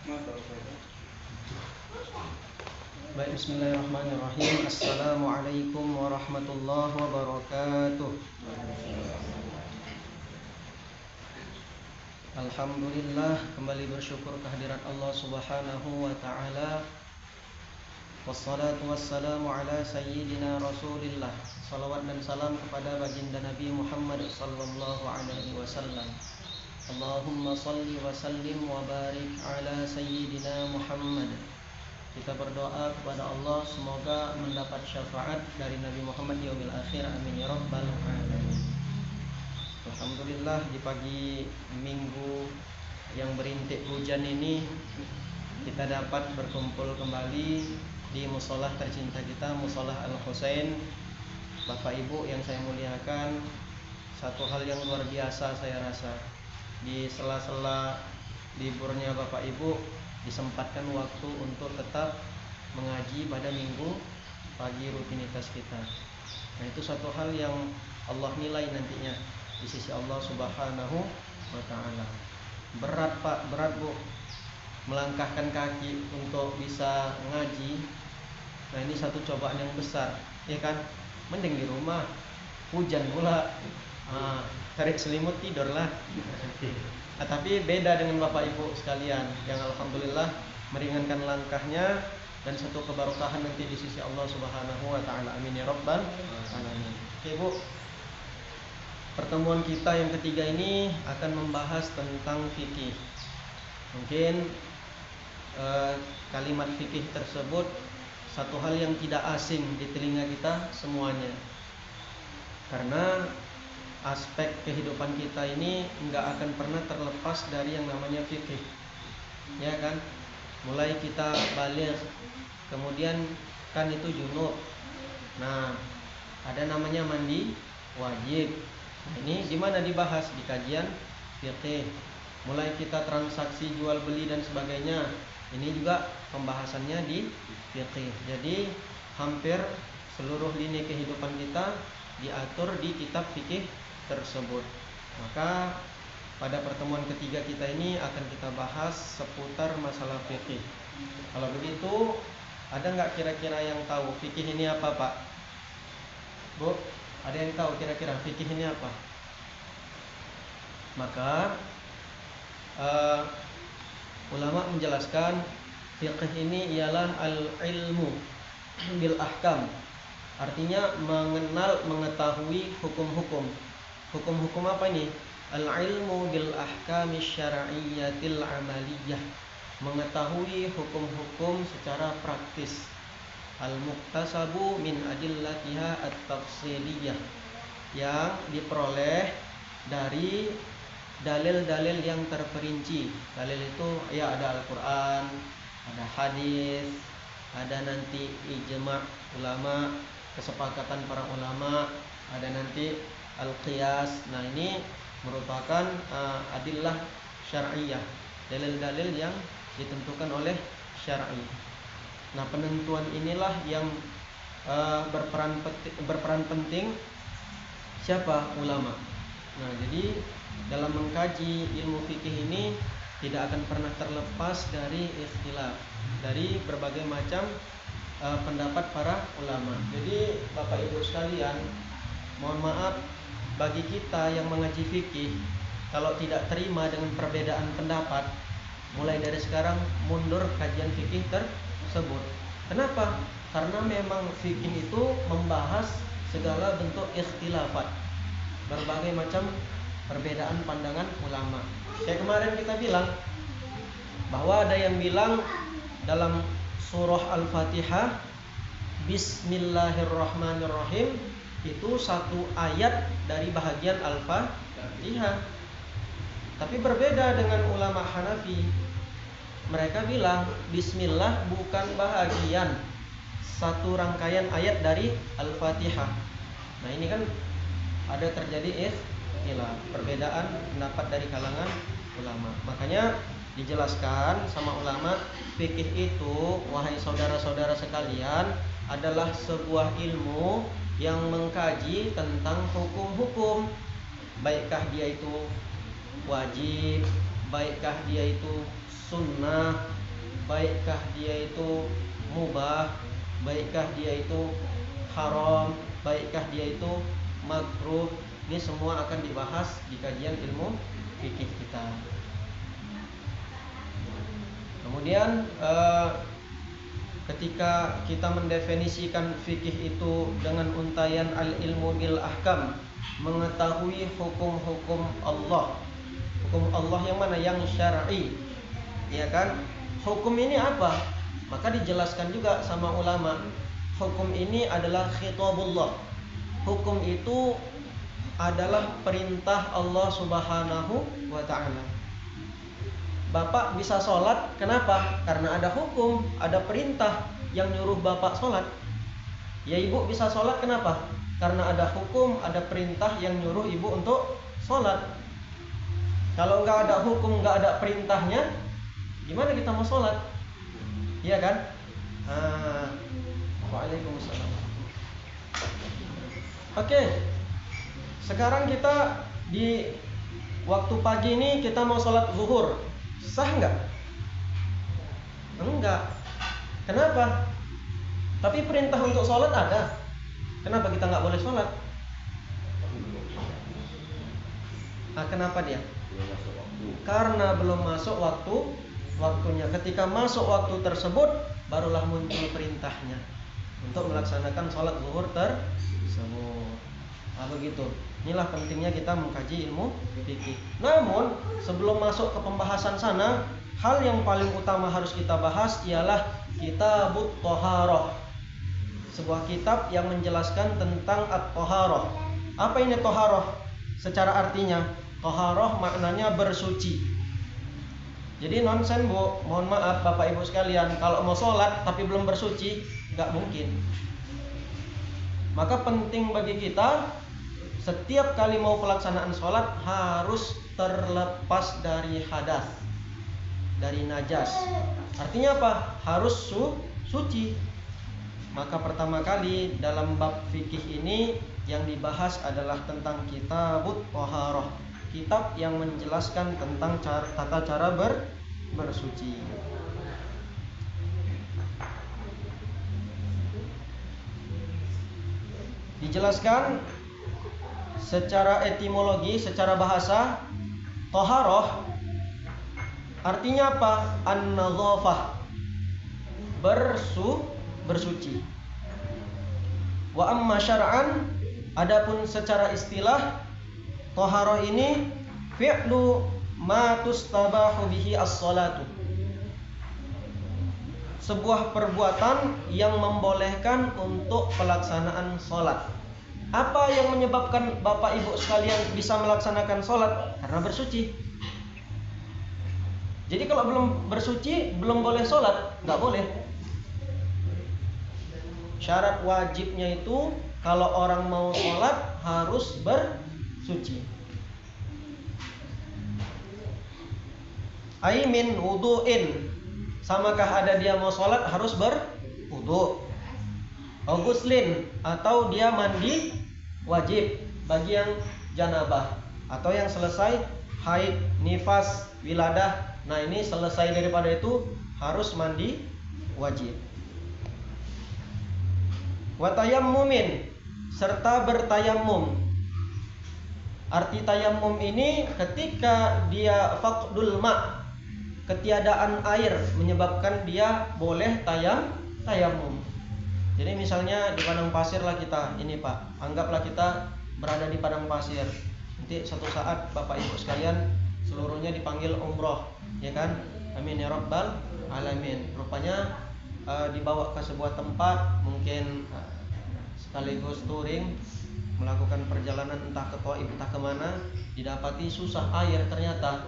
Baik, bismillahirrahmanirrahim. Assalamualaikum warahmatullahi wabarakatuh. Alhamdulillah, kembali bersyukur kehadirat Allah Subhanahu wa taala. Wassalatu wassalamu ala sayyidina Rasulillah. Salawat dan salam kepada baginda Nabi Muhammad sallallahu alaihi wasallam. Allahumma salli wa sallim wa barik ala sayyidina Muhammad. Kita berdoa kepada Allah semoga mendapat syafaat dari Nabi Muhammad di yaumil akhir. Amin ya rabbal alamin. Alhamdulillah, di pagi Minggu yang berintik hujan ini kita dapat berkumpul kembali di musolah tercinta kita, Musolah Al-Husain. Bapak Ibu yang saya muliakan, satu hal yang luar biasa saya rasa, di sela-sela liburnya Bapak Ibu disempatkan waktu untuk tetap mengaji pada minggu pagi rutinitas kita. Nah, itu satu hal yang Allah nilai nantinya di sisi Allah Subhanahu wa taala. Berat Pak, berat Bu, melangkahkan kaki untuk bisa ngaji. Nah, ini satu cobaan yang besar, ya kan? Mending di rumah, hujan pula, tarik selimut tidurlah. Nah, tapi beda dengan Bapak Ibu sekalian yang alhamdulillah meringankan langkahnya dan satu keberkahan nanti di sisi Allah Subhanahu wa taala. Amin ya rabbal alamin. Oke, Bu. Pertemuan kita yang ketiga ini akan membahas tentang fikih. Mungkin kalimat fikih tersebut satu hal yang tidak asing di telinga kita semuanya. Karena aspek kehidupan kita ini enggak akan pernah terlepas dari yang namanya fikih. Ya kan? Mulai kita balik, kemudian kan itu junub. Nah, ada namanya mandi wajib. Nah, ini gimana dibahas di kajian fikih. Mulai kita transaksi jual beli dan sebagainya, ini juga pembahasannya di fikih. Jadi hampir seluruh lini kehidupan kita diatur di kitab fikih tersebut. Maka pada pertemuan ketiga kita ini akan kita bahas seputar masalah fikih. Kalau begitu, ada nggak kira-kira yang tahu fikih ini apa, Pak? Bu, ada yang tahu kira-kira fikih ini apa? Maka ulama menjelaskan fikih ini ialah al-ilmu bil ahkam. Artinya mengenal, mengetahui hukum-hukum. Hukum-hukum apa ini? Al-ilmu bil ahkami syar'iyyatil amaliyah. Mengetahui hukum-hukum secara praktis. Al-muqtasabu min adillatiha at-tafsiliyah. Yang diperoleh dari dalil-dalil yang terperinci. Dalil itu ya ada Al-Quran, ada hadis, ada nanti ijma' ulama, kesepakatan para ulama, ada nanti al-qiyas. Nah, ini merupakan adillah syar'iyah, dalil-dalil yang ditentukan oleh syar'i. Nah, penentuan inilah yang berperan penting siapa? Ulama. Nah, jadi dalam mengkaji ilmu fikih ini tidak akan pernah terlepas dari ikhtilaf, dari berbagai macam pendapat para ulama. Jadi Bapak Ibu sekalian, mohon maaf bagi kita yang mengaji fikih, kalau tidak terima dengan perbedaan pendapat, mulai dari sekarang mundur kajian fikih tersebut. Kenapa? Karena memang fikih itu membahas segala bentuk ikhtilafat, berbagai macam perbedaan pandangan ulama. Kayak kemarin kita bilang bahwa ada yang bilang dalam surah Al-Fatihah Bismillahirrahmanirrahim itu satu ayat dari bahagian Al-Fatihah. Tapi berbeda dengan ulama Hanafi. Mereka bilang Bismillah bukan bahagian, satu rangkaian ayat dari Al-Fatihah. Nah, ini kan ada terjadi perbedaan pendapat dari kalangan ulama. Makanya dijelaskan sama ulama, fikih itu, wahai saudara-saudara sekalian, adalah sebuah ilmu yang mengkaji tentang hukum-hukum. Baikkah dia itu wajib, baikkah dia itu sunnah, baikkah dia itu mubah, baikkah dia itu haram, baikkah dia itu makruh. Ini semua akan dibahas di kajian ilmu fikih kita. Kemudian ketika kita mendefinisikan fikih itu dengan untayan al-ilmu bil ahkam, mengetahui hukum-hukum Allah. Hukum Allah yang mana? Yang syar'i. Ya kan? Hukum ini apa? Maka dijelaskan juga sama ulama. Hukum ini adalah khitabullah. Hukum itu adalah perintah Allah Subhanahu wa ta'ala. Bapak bisa sholat, kenapa? Karena ada hukum, ada perintah yang nyuruh bapak sholat. Ya ibu bisa sholat, kenapa? Karena ada hukum, ada perintah yang nyuruh ibu untuk sholat. Kalau nggak ada hukum, nggak ada perintahnya, gimana kita mau sholat? Iya kan? Waalaikumsalam. Oke, sekarang kita di waktu pagi ini kita mau sholat zuhur, sah nggak? Enggak. Kenapa? Tapi perintah untuk sholat ada. Kenapa kita nggak boleh sholat? Nah, kenapa dia? Karena belum masuk waktunya. Ketika masuk waktu tersebut, barulah muncul perintahnya untuk melaksanakan sholat zuhur tersebut. Nah, begitu. Inilah pentingnya kita mengkaji ilmu fikih. Namun sebelum masuk ke pembahasan sana, hal yang paling utama harus kita bahas ialah Kitabut Thaharah. Sebuah kitab yang menjelaskan tentang at-thaharah. Apa ini thaharah? Secara artinya, thaharah maknanya bersuci. Jadi nonsen Bu, mohon maaf Bapak Ibu sekalian, kalau mau sholat tapi belum bersuci, nggak mungkin. Maka penting bagi kita, setiap kali mau pelaksanaan sholat harus terlepas dari hadas, dari najas. Artinya apa? Harus suci. Maka pertama kali dalam bab fikih ini yang dibahas adalah tentang Kitabut Thaharah, kitab yang menjelaskan tentang tata cara bersuci. Dijelaskan secara etimologi, secara bahasa, thaharah artinya apa? An-nadhafah, bersuci. Wa amma syar'an, adapun secara istilah, thaharah ini fi'lu ma tustabahu bihi as-salatu. Sebuah perbuatan yang membolehkan untuk pelaksanaan sholat. Apa yang menyebabkan Bapak Ibu sekalian bisa melaksanakan sholat? Karena bersuci. Jadi kalau belum bersuci, belum boleh sholat, nggak boleh. Syarat wajibnya itu kalau orang mau sholat harus bersuci. Aimin wudu'in, samakah ada dia mau sholat harus berwudu. Ghuslin, atau dia mandi wajib bagi yang janabah atau yang selesai haid, nifas, wiladah. Nah ini selesai daripada itu harus mandi wajib. Wa tayammumin, serta bertayamum. Arti tayamum ini ketika dia faqdul ma', ketiadaan air menyebabkan dia boleh tayamum. Jadi misalnya di padang pasir lah kita, ini Pak, anggaplah kita berada di padang pasir. Nanti suatu saat Bapak Ibu sekalian seluruhnya dipanggil umroh, ya kan? Amin ya rabbal alamin. Rupanya dibawa ke sebuah tempat, mungkin sekaligus touring, melakukan perjalanan entah ke Taif entah kemana, didapati susah air ternyata,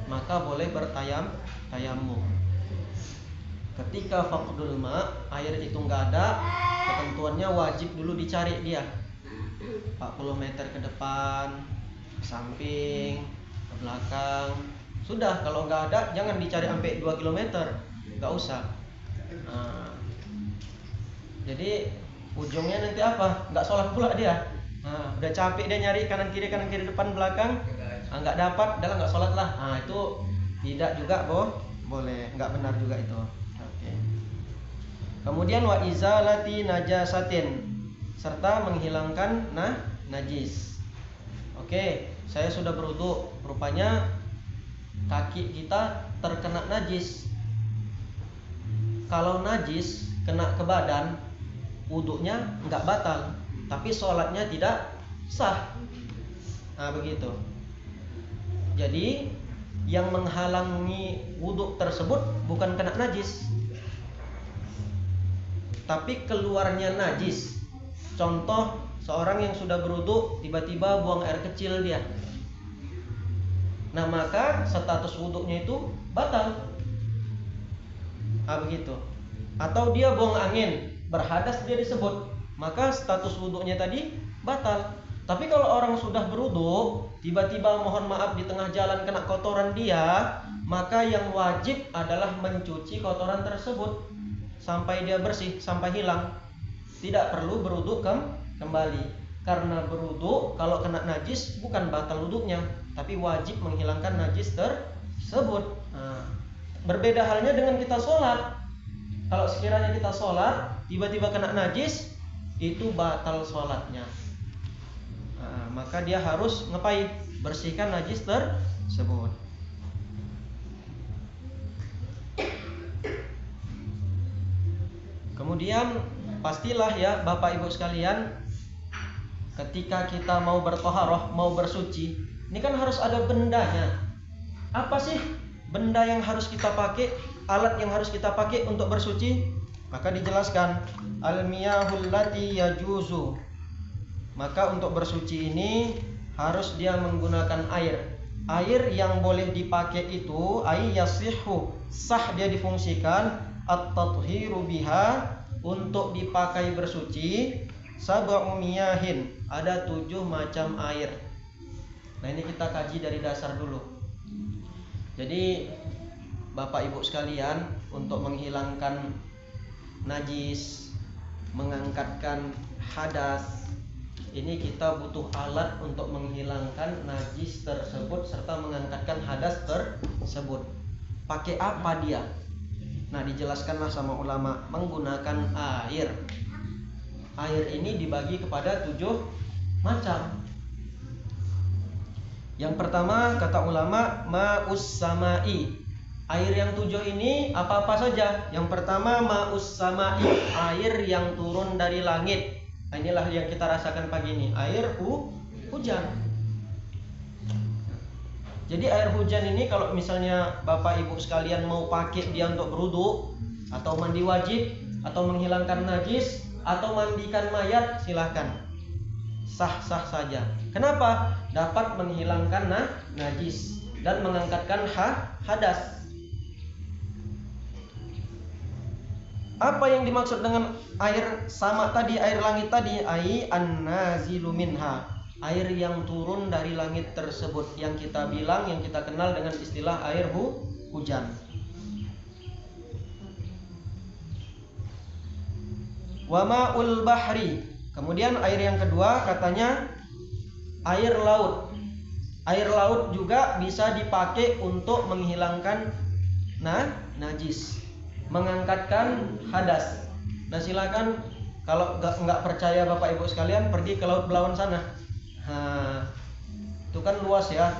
maka boleh bertayamum. Ketika faqdul ma, air itu nggak ada, ketentuannya wajib dulu dicari dia 40 meter ke depan, ke samping, ke belakang. Sudah, kalau nggak ada jangan dicari sampai 2 km, nggak usah. Nah, jadi ujungnya nanti apa? Nggak sholat pula dia. Nah, udah capek dia nyari kanan kiri depan belakang, nggak dapat, udah nggak sholat lah. Nah itu tidak juga boleh, nggak benar juga itu. Kemudian wa izalati najasatin, serta menghilangkan najis. Oke, saya sudah berwudu, rupanya kaki kita terkena najis. Kalau najis kena ke badan, wudunya nggak batal, tapi sholatnya tidak sah. Nah begitu. Jadi yang menghalangi wudu tersebut bukan kena najis, tapi keluarnya najis. Contoh, seorang yang sudah berwudu tiba-tiba buang air kecil dia. Nah maka status wudunya itu batal. Begitu. Atau dia buang angin, berhadas dia disebut, maka status wudunya tadi batal. Tapi kalau orang sudah berwudu, tiba-tiba mohon maaf di tengah jalan kena kotoran dia, maka yang wajib adalah mencuci kotoran tersebut sampai dia bersih, sampai hilang. Tidak perlu berwudu kembali. Karena berwudu kalau kena najis bukan batal wudunya, tapi wajib menghilangkan najis tersebut. Berbeda halnya dengan kita sholat. Kalau sekiranya kita sholat tiba-tiba kena najis, itu batal sholatnya. Maka dia harus ngapain? Bersihkan najis tersebut. Kemudian pastilah ya Bapak Ibu sekalian, ketika kita mau bertoharoh, mau bersuci, ini kan harus ada bendanya. Apa sih benda yang harus kita pakai, alat yang harus kita pakai untuk bersuci? Maka dijelaskan al-miyahul lati yajuzu. Maka untuk bersuci ini harus dia menggunakan air. Air yang boleh dipakai itu ay yasihhu, sah dia difungsikan, at-tathiru biha, untuk dipakai bersuci, sab'u miyahin, ada 7 macam air. Nah ini kita kaji dari dasar dulu. Jadi Bapak Ibu sekalian, untuk menghilangkan najis, mengangkatkan hadas, ini kita butuh alat untuk menghilangkan najis tersebut serta mengangkatkan hadas tersebut. Pakai apa dia? Nah dijelaskanlah sama ulama, menggunakan air. Air ini dibagi kepada 7 macam. Yang pertama kata ulama, ma'us samai. Air yang 7 ini apa-apa saja. Yang pertama ma'us samai, air yang turun dari langit. Nah, inilah yang kita rasakan pagi ini, air hujan. Jadi air hujan ini kalau misalnya Bapak Ibu sekalian mau pakai dia untuk berwudu, atau mandi wajib, atau menghilangkan najis, atau mandikan mayat, silahkan. Sah-sah saja. Kenapa? Dapat menghilangkan najis dan mengangkatkan hadas. Apa yang dimaksud dengan air sama tadi, air langit tadi? Ai an-nazilu minha, air yang turun dari langit tersebut, yang kita bilang, yang kita kenal dengan istilah air hujan. Wa ma'ul bahri. Kemudian air yang kedua katanya air laut. Air laut juga bisa dipakai untuk menghilangkan najis, mengangkatkan hadas. Nah silakan, kalau nggak percaya Bapak Ibu sekalian, pergi ke laut Belawan sana. Itu kan luas ya.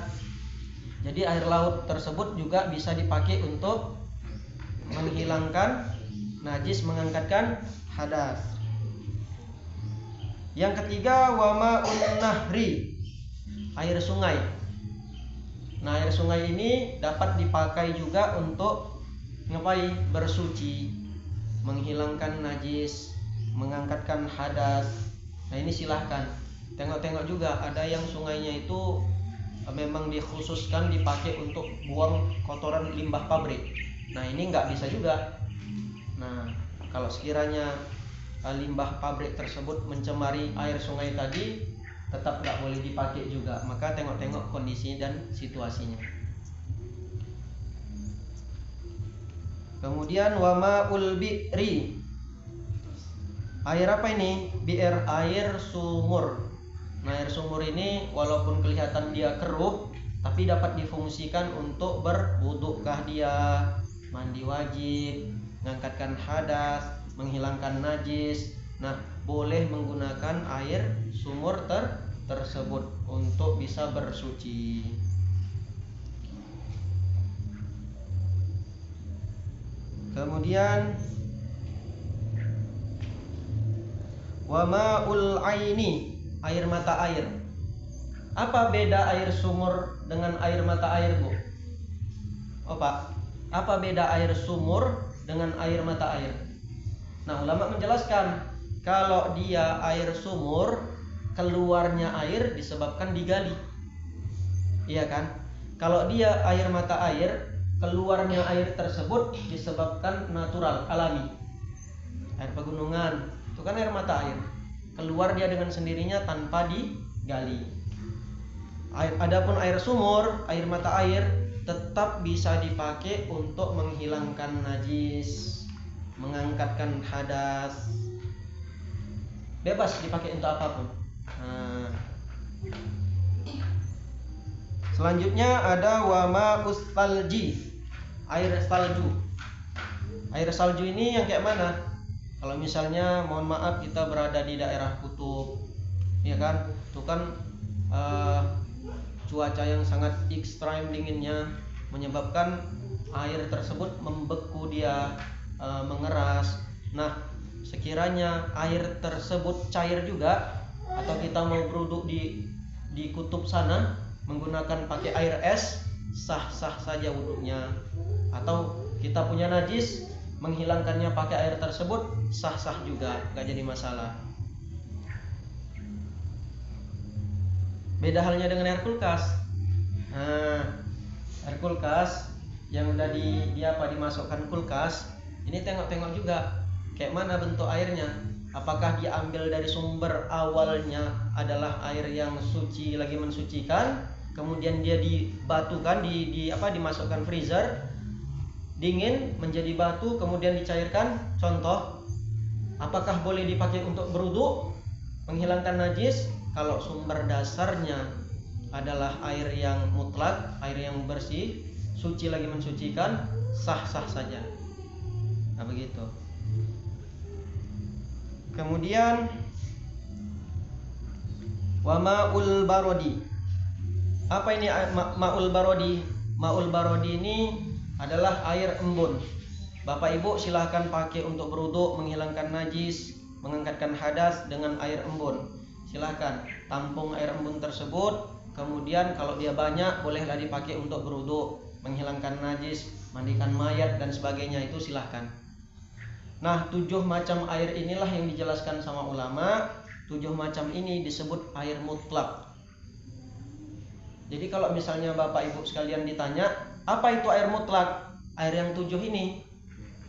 Jadi air laut tersebut juga bisa dipakai untuk menghilangkan najis, mengangkatkan hadas. Yang ketiga wa ma'un nahri, air sungai. Nah air sungai ini dapat dipakai juga untuk ngapain? Bersuci, menghilangkan najis, mengangkatkan hadas. Nah ini silahkan. Tengok-tengok juga, ada yang sungainya itu memang dikhususkan dipakai untuk buang kotoran limbah pabrik. Nah ini nggak bisa juga. Nah kalau sekiranya limbah pabrik tersebut mencemari air sungai tadi, tetap nggak boleh dipakai juga. Maka tengok-tengok kondisi dan situasinya. Kemudian wama ulbi'ri, air apa ini? Bi'ir, air sumur. Nah air sumur ini walaupun kelihatan dia keruh, tapi dapat difungsikan untuk berwudukah dia, mandi wajib, mengangkatkan hadas, menghilangkan najis. Nah, boleh menggunakan air sumur tersebut untuk bisa bersuci. Kemudian wa ma'ul aini, air mata air. Apa beda air sumur dengan air mata air, Bu? Oh, Pak. Apa beda air sumur dengan air mata air? Nah, ulama menjelaskan kalau dia air sumur, keluarnya air disebabkan digali. Iya kan? Kalau dia air mata air, keluarnya air tersebut disebabkan natural, alami. Air pegunungan, itu kan air mata air. Keluar dia dengan sendirinya tanpa digali. Adapun air sumur, air mata air tetap bisa dipakai untuk menghilangkan najis, mengangkatkan hadas. Bebas dipakai untuk apapun. Nah, selanjutnya ada wama ustalji, air salju. Air salju ini yang kayak mana? Kalau misalnya mohon maaf kita berada di daerah kutub, ya kan? Itu kan cuaca yang sangat ekstrem dinginnya menyebabkan air tersebut membeku, dia mengeras. Nah, sekiranya air tersebut cair juga, atau kita mau berwudu di kutub sana menggunakan pakai air es, sah-sah saja wudunya. Atau kita punya najis, menghilangkannya pakai air tersebut, sah-sah juga, gak jadi masalah. Beda halnya dengan air kulkas. Nah, air kulkas yang udah dimasukkan kulkas, ini tengok-tengok juga kayak mana bentuk airnya. Apakah diambil dari sumber awalnya adalah air yang suci, lagi mensucikan, kemudian dia dibatukan, dimasukkan freezer, dingin menjadi batu, kemudian dicairkan. Contoh, apakah boleh dipakai untuk berwudu, menghilangkan najis? Kalau sumber dasarnya adalah air yang mutlak, air yang bersih, suci lagi mensucikan, sah-sah saja. Nah, begitu. Kemudian wa ma'ul barodi. Apa ini ma'ul barodi? Ma'ul barodi ini adalah air embun. Bapak Ibu silahkan pakai untuk berwudu, menghilangkan najis, mengangkatkan hadas dengan air embun. Silahkan tampung air embun tersebut. Kemudian kalau dia banyak, bolehlah dipakai untuk berwudu, menghilangkan najis, mandikan mayat dan sebagainya, itu silahkan. Nah, 7 macam air inilah yang dijelaskan sama ulama. 7 macam ini disebut air mutlak. Jadi kalau misalnya Bapak Ibu sekalian ditanya, apa itu air mutlak? Air yang 7 ini.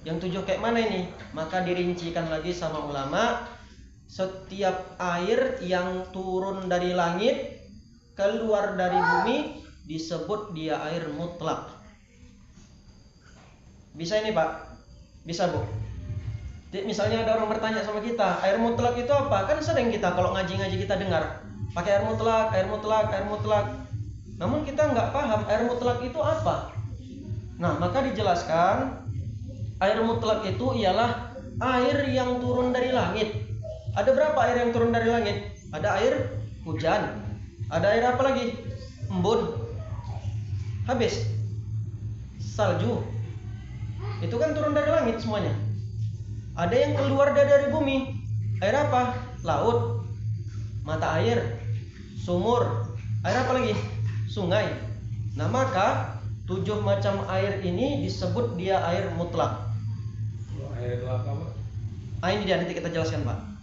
Yang 7 kayak mana ini? Maka dirincikan lagi sama ulama. Setiap air yang turun dari langit, keluar dari bumi, disebut dia air mutlak. Bisa ini Pak? Bisa Bu? Jadi misalnya ada orang bertanya sama kita, air mutlak itu apa? Kan sering kita kalau ngaji-ngaji kita dengar pakai air mutlak, air mutlak, air mutlak. Namun kita nggak paham air mutlak itu apa. Nah, maka dijelaskan air mutlak itu ialah air yang turun dari langit. Ada berapa air yang turun dari langit? Ada air hujan. Ada air apa lagi? Embun. Habis. Salju. Itu kan turun dari langit semuanya. Ada yang keluar dari bumi. Air apa? Laut. Mata air. Sumur. Air apa lagi? Sungai. Nah, maka 7 macam air ini disebut dia air mutlak. Air itu apa, Pak? Ini dia, nanti kita jelaskan, Pak.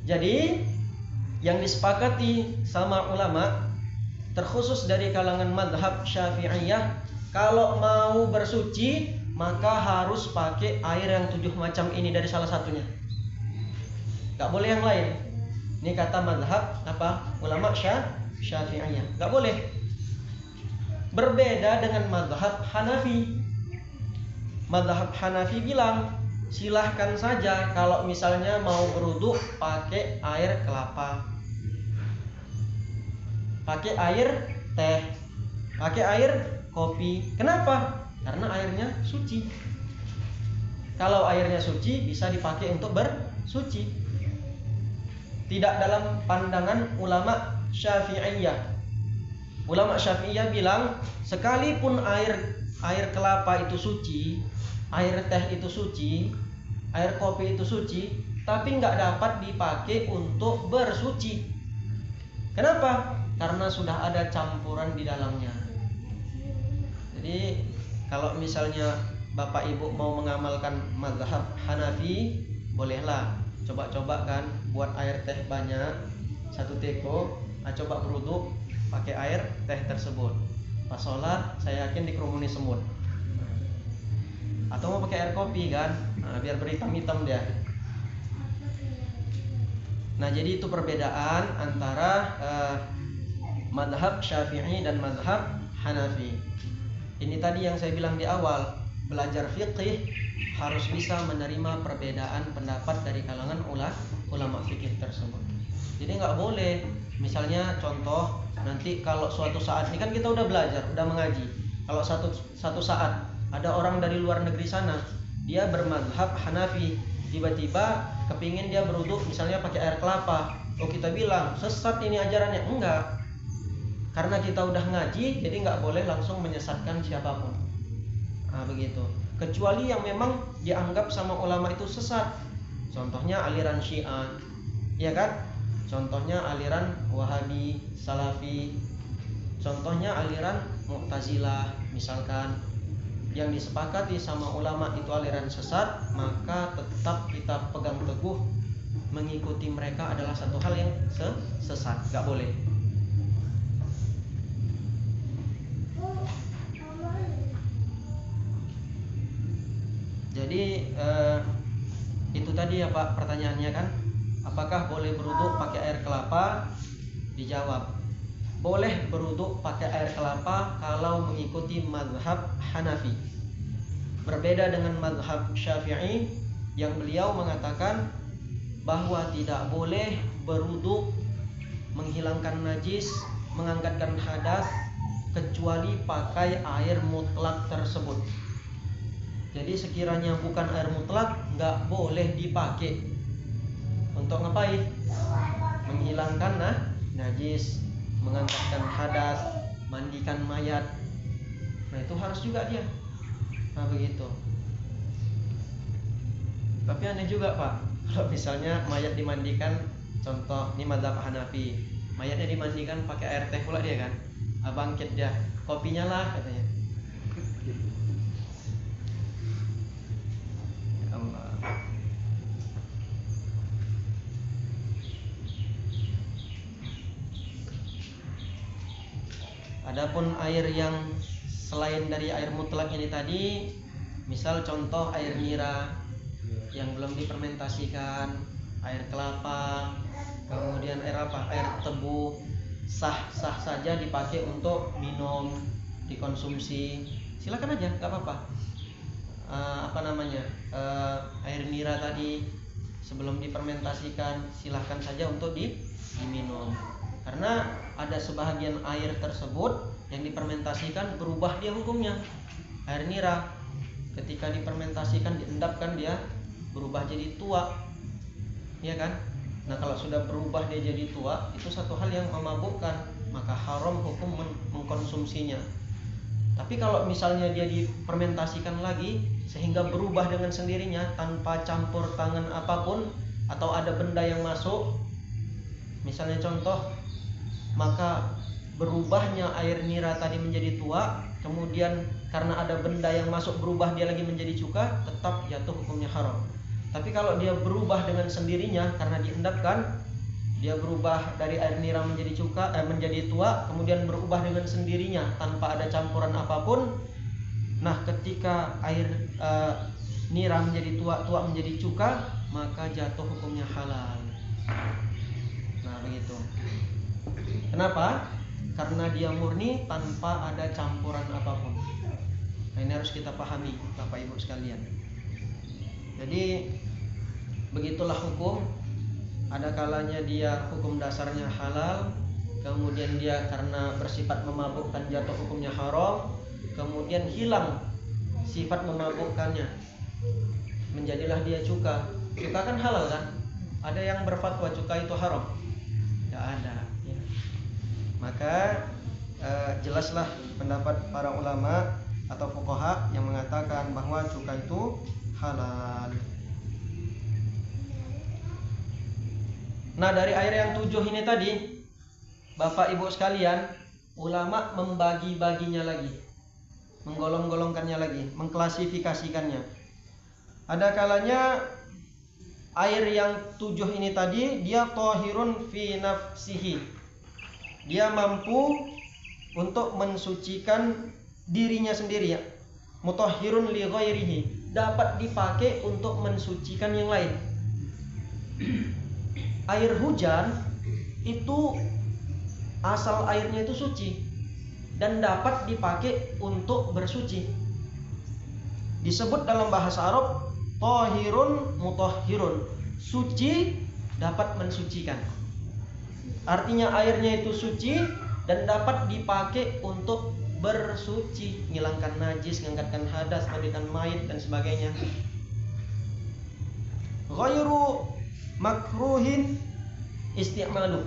Jadi yang disepakati sama ulama, terkhusus dari kalangan madhab Syafi'iyah, kalau mau bersuci maka harus pakai air yang 7 macam ini dari salah satunya. Gak boleh yang lain. Ini kata madhab ulama Syafi'iyah. Gak boleh. Berbeda dengan madhab Hanafi. Madhab Hanafi bilang, silahkan saja kalau misalnya mau berwudu pakai air kelapa, pakai air teh, pakai air kopi. Kenapa? Karena airnya suci. Kalau airnya suci bisa dipakai untuk bersuci. Tidak dalam pandangan ulama Syafi'iyah. Ulama Syafi'iyah bilang sekalipun air kelapa itu suci, air teh itu suci, air kopi itu suci, tapi nggak dapat dipakai untuk bersuci. Kenapa? Karena sudah ada campuran di dalamnya. Jadi kalau misalnya Bapak Ibu mau mengamalkan mazhab Hanafi, bolehlah coba-coba kan buat air teh banyak, 1 teko, coba berwudu pakai air teh tersebut. Pas sholat saya yakin dikerumuni semut. Atau mau pakai air kopi kan, biar berhitam-hitam dia. Nah jadi itu perbedaan antara mazhab Syafi'i dan mazhab Hanafi. Ini tadi yang saya bilang di awal, belajar fikih harus bisa menerima perbedaan pendapat dari kalangan ulama fikih tersebut. Jadi nggak boleh, misalnya contoh nanti kalau suatu saat ini kan kita udah belajar, udah mengaji. Kalau satu saat ada orang dari luar negeri sana, dia bermazhab Hanafi, tiba-tiba kepingin dia berwudu misalnya pakai air kelapa, kita bilang sesat ini ajarannya. Enggak, karena kita udah ngaji, jadi nggak boleh langsung menyesatkan siapapun. Nah begitu. Kecuali yang memang dianggap sama ulama itu sesat. Contohnya aliran Syiah, ya kan? Contohnya aliran Wahabi, Salafi. Contohnya aliran Mu'tazilah, misalkan. Yang disepakati sama ulama itu aliran sesat, maka tetap kita pegang teguh mengikuti mereka adalah satu hal yang sesat, nggak boleh. Jadi itu tadi ya Pak pertanyaannya kan, apakah boleh berwudu pakai air kelapa? Dijawab, boleh berwudu pakai air kelapa kalau mengikuti mazhab Hanafi. Berbeda dengan mazhab Syafi'i yang beliau mengatakan bahwa tidak boleh berwudu menghilangkan najis, mengangkatkan hadas kecuali pakai air mutlak tersebut. Jadi sekiranya bukan air mutlak, nggak boleh dipakai. Untuk ngapain? Menghilangkan najis, mengangkatkan hadas, mandikan mayat. Nah itu harus juga dia. Nah begitu. Tapi aneh juga Pak, kalau misalnya mayat dimandikan, contoh ini mazhab Hanafi, mayatnya dimandikan pakai air teh pula dia kan, bangkit dia, kopinya lah katanya. Adapun air yang selain dari air mutlak ini tadi, misal contoh air nira yang belum difermentasikan, air kelapa, kemudian air apa? Air tebu, sah saja dipakai untuk minum, dikonsumsi. Silakan aja, nggak apa-apa. Air nira tadi sebelum difermentasikan, silahkan saja untuk diminum. Karena ada sebahagian air tersebut yang difermentasikan berubah dia hukumnya. Air nira ketika difermentasikan, diendapkan, dia berubah jadi tua, ya kan? Nah kalau sudah berubah dia jadi tua, itu satu hal yang memabukkan, maka haram hukum mengkonsumsinya. Tapi kalau misalnya dia difermentasikan lagi sehingga berubah dengan sendirinya tanpa campur tangan apapun, atau ada benda yang masuk, misalnya contoh, maka berubahnya air nira tadi menjadi tua, kemudian karena ada benda yang masuk berubah dia lagi menjadi cuka, tetap jatuh hukumnya haram. Tapi kalau dia berubah dengan sendirinya karena diendapkan, dia berubah dari air nira menjadi cuka, menjadi tua, kemudian berubah dengan sendirinya tanpa ada campuran apapun. Nah ketika air nira menjadi tua menjadi cuka, maka jatuh hukumnya halal. Nah begitu. Kenapa? Karena dia murni tanpa ada campuran apapun. Nah ini harus kita pahami Bapak Ibu sekalian. Jadi begitulah hukum. Ada kalanya dia hukum dasarnya halal, kemudian dia karena bersifat memabukkan jatuh hukumnya haram, kemudian hilang sifat memabukkannya. menjadilah dia cuka. Cuka kan halal kan? Ada yang berfatwa cuka itu haram? Tidak ada ya. Maka jelaslah pendapat para ulama atau fuqaha yang mengatakan bahwa cuka itu halal. Nah, dari air yang 7 ini tadi, Bapak Ibu sekalian, ulama membagi-baginya lagi, menggolong-golongkannya lagi, mengklasifikasikannya. Ada kalanya air yang 7 ini tadi dia thahirun fi nafsihi. Dia mampu untuk mensucikan dirinya sendiri ya. Mutahhirun li ghairihi, dapat dipakai untuk mensucikan yang lain. Air hujan itu asal airnya itu suci dan dapat dipakai untuk bersuci. Disebut dalam bahasa Arab thahirun mutahhirun, suci dapat mensucikan. Artinya airnya itu suci dan dapat dipakai untuk bersuci, menghilangkan najis, mengangkatkan hadas, mandikan mayit dan sebagainya. Ghairu makruhin isti'malu,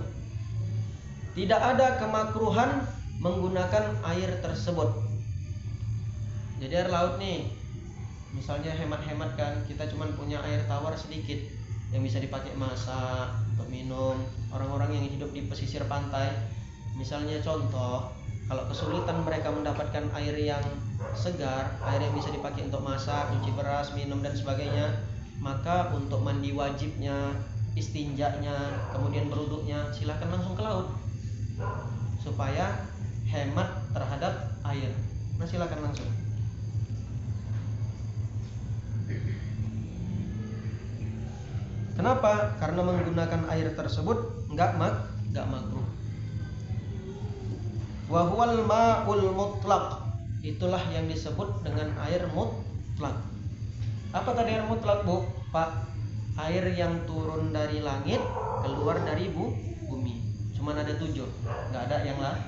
tidak ada kemakruhan menggunakan air tersebut. Jadi air laut nih, misalnya hemat-hemat kan, kita cuma punya air tawar sedikit yang bisa dipakai masak, untuk minum. Orang-orang yang hidup di pesisir pantai, misalnya contoh, kalau kesulitan mereka mendapatkan air yang segar, air yang bisa dipakai untuk masak, cuci beras, minum dan sebagainya, maka untuk mandi wajibnya, istinjanya, kemudian berwuduknya, silakan langsung ke laut supaya hemat terhadap air. Nah, silakan langsung. Kenapa? Karena menggunakan air tersebut enggak makruh. Wa huwal ma'ul mutlaq, itulah yang disebut dengan air mutlak. Apa tadi air mutlak, Bu? Pak, air yang turun dari langit, keluar dari bumi. Cuman ada 7, enggak ada yang lain.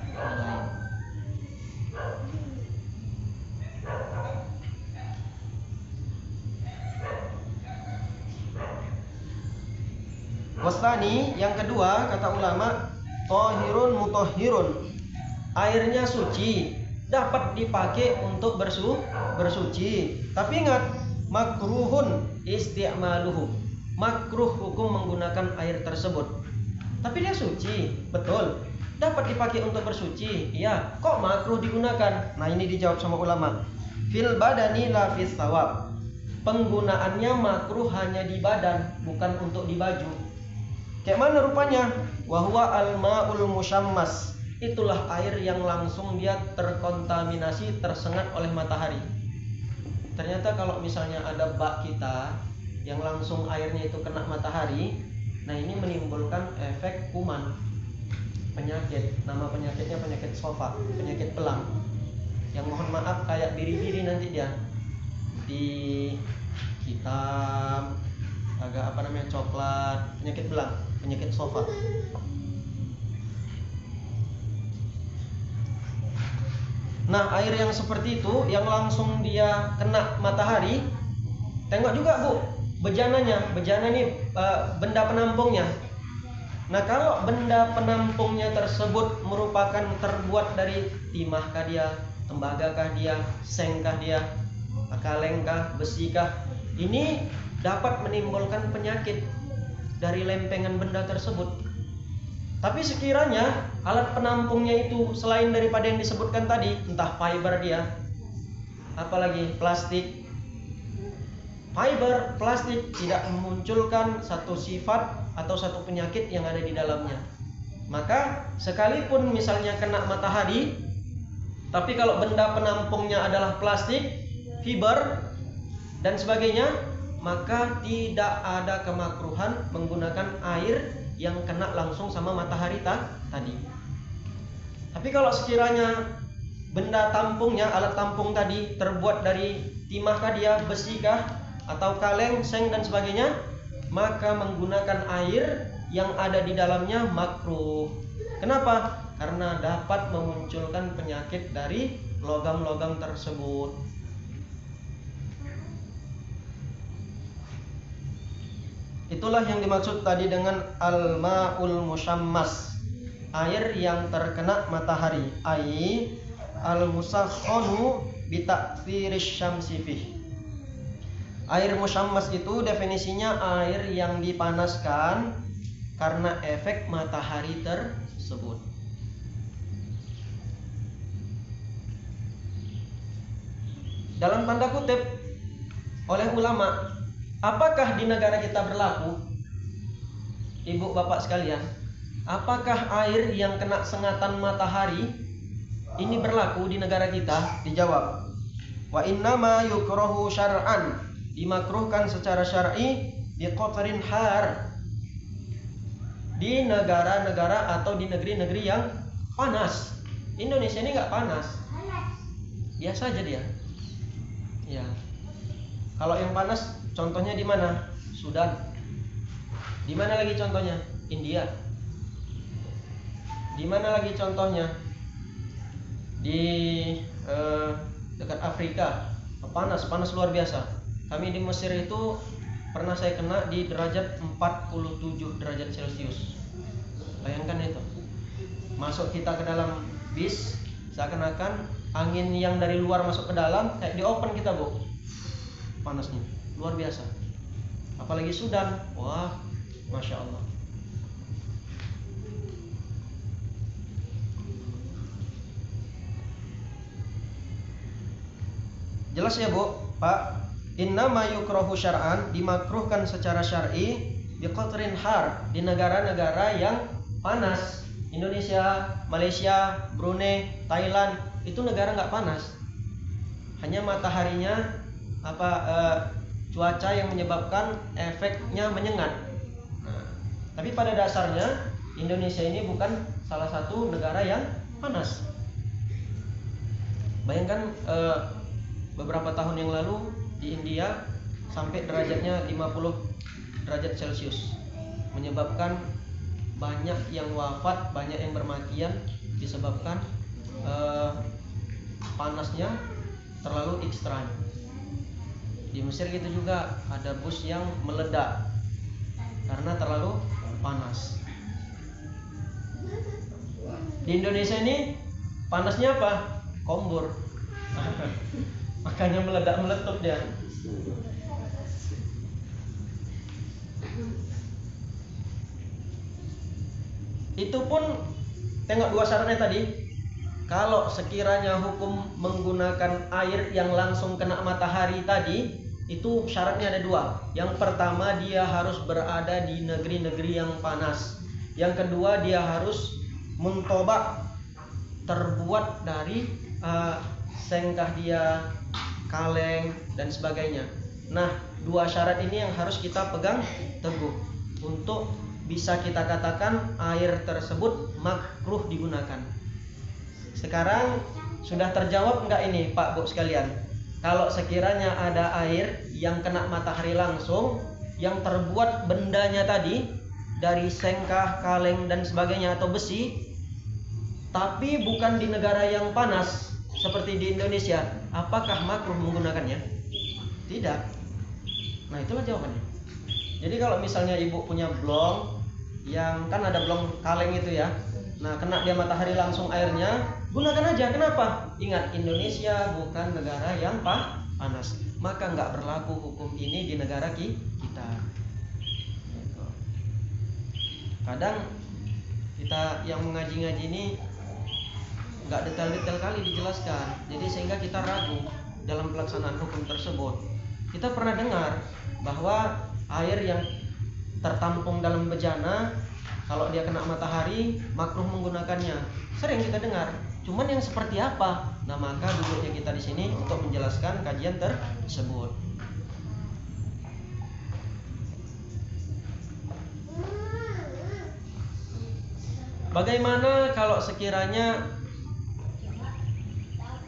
Wasani, yang kedua kata ulama, thahirun mutahhirun, airnya suci, dapat dipakai untuk bersuci. Tapi ingat, makruhun isti'maluhu, makruh hukum menggunakan air tersebut. Tapi dia suci, betul, dapat dipakai untuk bersuci. Iya, kok makruh digunakan? Nah, ini dijawab sama ulama. Fil badani la fis thawab, penggunaannya makruh hanya di badan, bukan untuk di baju. Kayak mana rupanya? Wahwa al-ma'ul musyammas, itulah air yang langsung dia terkontaminasi, tersengat oleh matahari. Ternyata kalau misalnya ada bak kita yang langsung airnya itu kena matahari, nah ini menimbulkan efek kuman, penyakit. Nama penyakitnya penyakit sofa, penyakit pelang. Yang mohon maaf kayak biri-biri nanti dia di hitam, agak coklat, penyakit belang, penyakit sofa. Nah, air yang seperti itu yang langsung dia kena matahari, tengok juga Bu, bejananya. Bejana ini benda penampungnya. Nah, kalau benda penampungnya tersebut merupakan terbuat dari timahkah dia, tembagakah dia, sengkah dia, kalengkah, besikah, ini dapat menimbulkan penyakit dari lempengan benda tersebut. Tapi sekiranya alat penampungnya itu selain daripada yang disebutkan tadi, entah fiber dia, apalagi plastik, fiber, plastik tidak memunculkan satu sifat atau satu penyakit yang ada di dalamnya, maka sekalipun misalnya kena matahari, tapi kalau benda penampungnya adalah plastik, fiber dan sebagainya, maka tidak ada kemakruhan menggunakan air yang kena langsung sama matahari tadi. Tapi kalau sekiranya benda tampungnya, alat tampung tadi terbuat dari timahkah dia, besikah, atau kaleng, seng dan sebagainya, maka menggunakan air yang ada di dalamnya makruh. Kenapa? Karena dapat memunculkan penyakit dari logam-logam tersebut. Itulah yang dimaksud tadi dengan al-ma'ul musyammas, air yang terkena matahari, ai al-musakhkhanu bi ta'thirish syamsi fih. Air musyammas itu definisinya air yang dipanaskan karena efek matahari tersebut. Dalam tanda kutip oleh ulama, apakah di negara kita berlaku, ibu bapak sekalian, apakah air yang kena sengatan matahari ini berlaku di negara kita? Dijawab, wa innama yukrahu syar'an, dimakruhkan secara syar'i di qatrin har, di negara-negara atau di negeri-negeri yang panas. Indonesia ini nggak panas, biasa aja dia. Ya, kalau yang panas contohnya di mana? Sudan. Di mana lagi contohnya? India. Di mana lagi contohnya? Di dekat Afrika. Panas luar biasa. Kami di Mesir itu pernah saya kena di derajat 47 derajat Celcius. Bayangkan itu. Masuk kita ke dalam bis, seakan-akan angin yang dari luar masuk ke dalam, kayak di open kita, Bu. Panasnya luar biasa. Apalagi Sudan. Wah, Masya Allah. Jelas ya, Bu, Pak? Innama yukrahu syar'an, dimakruhkan secara syar'i bi qatrin har, di negara-negara yang panas. Indonesia, Malaysia, Brunei, Thailand, itu negara nggak panas. Hanya mataharinya cuaca yang menyebabkan efeknya menyengat. Nah, tapi pada dasarnya Indonesia ini bukan salah satu negara yang panas. Bayangkan beberapa tahun yang lalu di India sampai derajatnya 50 derajat Celcius, menyebabkan banyak yang wafat, banyak yang bermatian disebabkan panasnya terlalu ekstrim. Di Mesir gitu juga ada bus yang meledak karena terlalu panas. Di Indonesia ini panasnya apa? Kombur. Makanya meledak-meletup dia. Itu pun tengok dua syaratnya tadi. Kalau sekiranya hukum menggunakan air yang langsung kena matahari tadi, itu syaratnya ada dua. Yang pertama, dia harus berada di negeri-negeri yang panas. Yang kedua, dia harus muntobak, terbuat dari sengkah dia, kaleng, dan sebagainya. Nah, dua syarat ini yang harus kita pegang teguh untuk bisa kita katakan air tersebut makruh digunakan. Sekarang sudah terjawab enggak ini Pak Bu sekalian? Kalau sekiranya ada air yang kena matahari langsung, yang terbuat bendanya tadi dari sengkah, kaleng, dan sebagainya atau besi, tapi bukan di negara yang panas seperti di Indonesia, apakah makruh menggunakannya? Tidak. Nah, itulah jawabannya. Jadi kalau misalnya ibu punya blong, yang kan ada blong kaleng itu ya, nah kena dia matahari langsung airnya, gunakan aja. Kenapa? Ingat, Indonesia bukan negara yang panas, maka nggak berlaku hukum ini di negara kita. Gitu. Kadang kita yang mengaji-ngaji ini nggak detail-detail kali dijelaskan, jadi sehingga kita ragu dalam pelaksanaan hukum tersebut. Kita pernah dengar bahwa air yang tertampung dalam bejana, kalau dia kena matahari makruh menggunakannya. Sering kita dengar. Cuman yang seperti apa? Nah, maka duduknya kita di sini untuk menjelaskan kajian tersebut. Bagaimana kalau sekiranya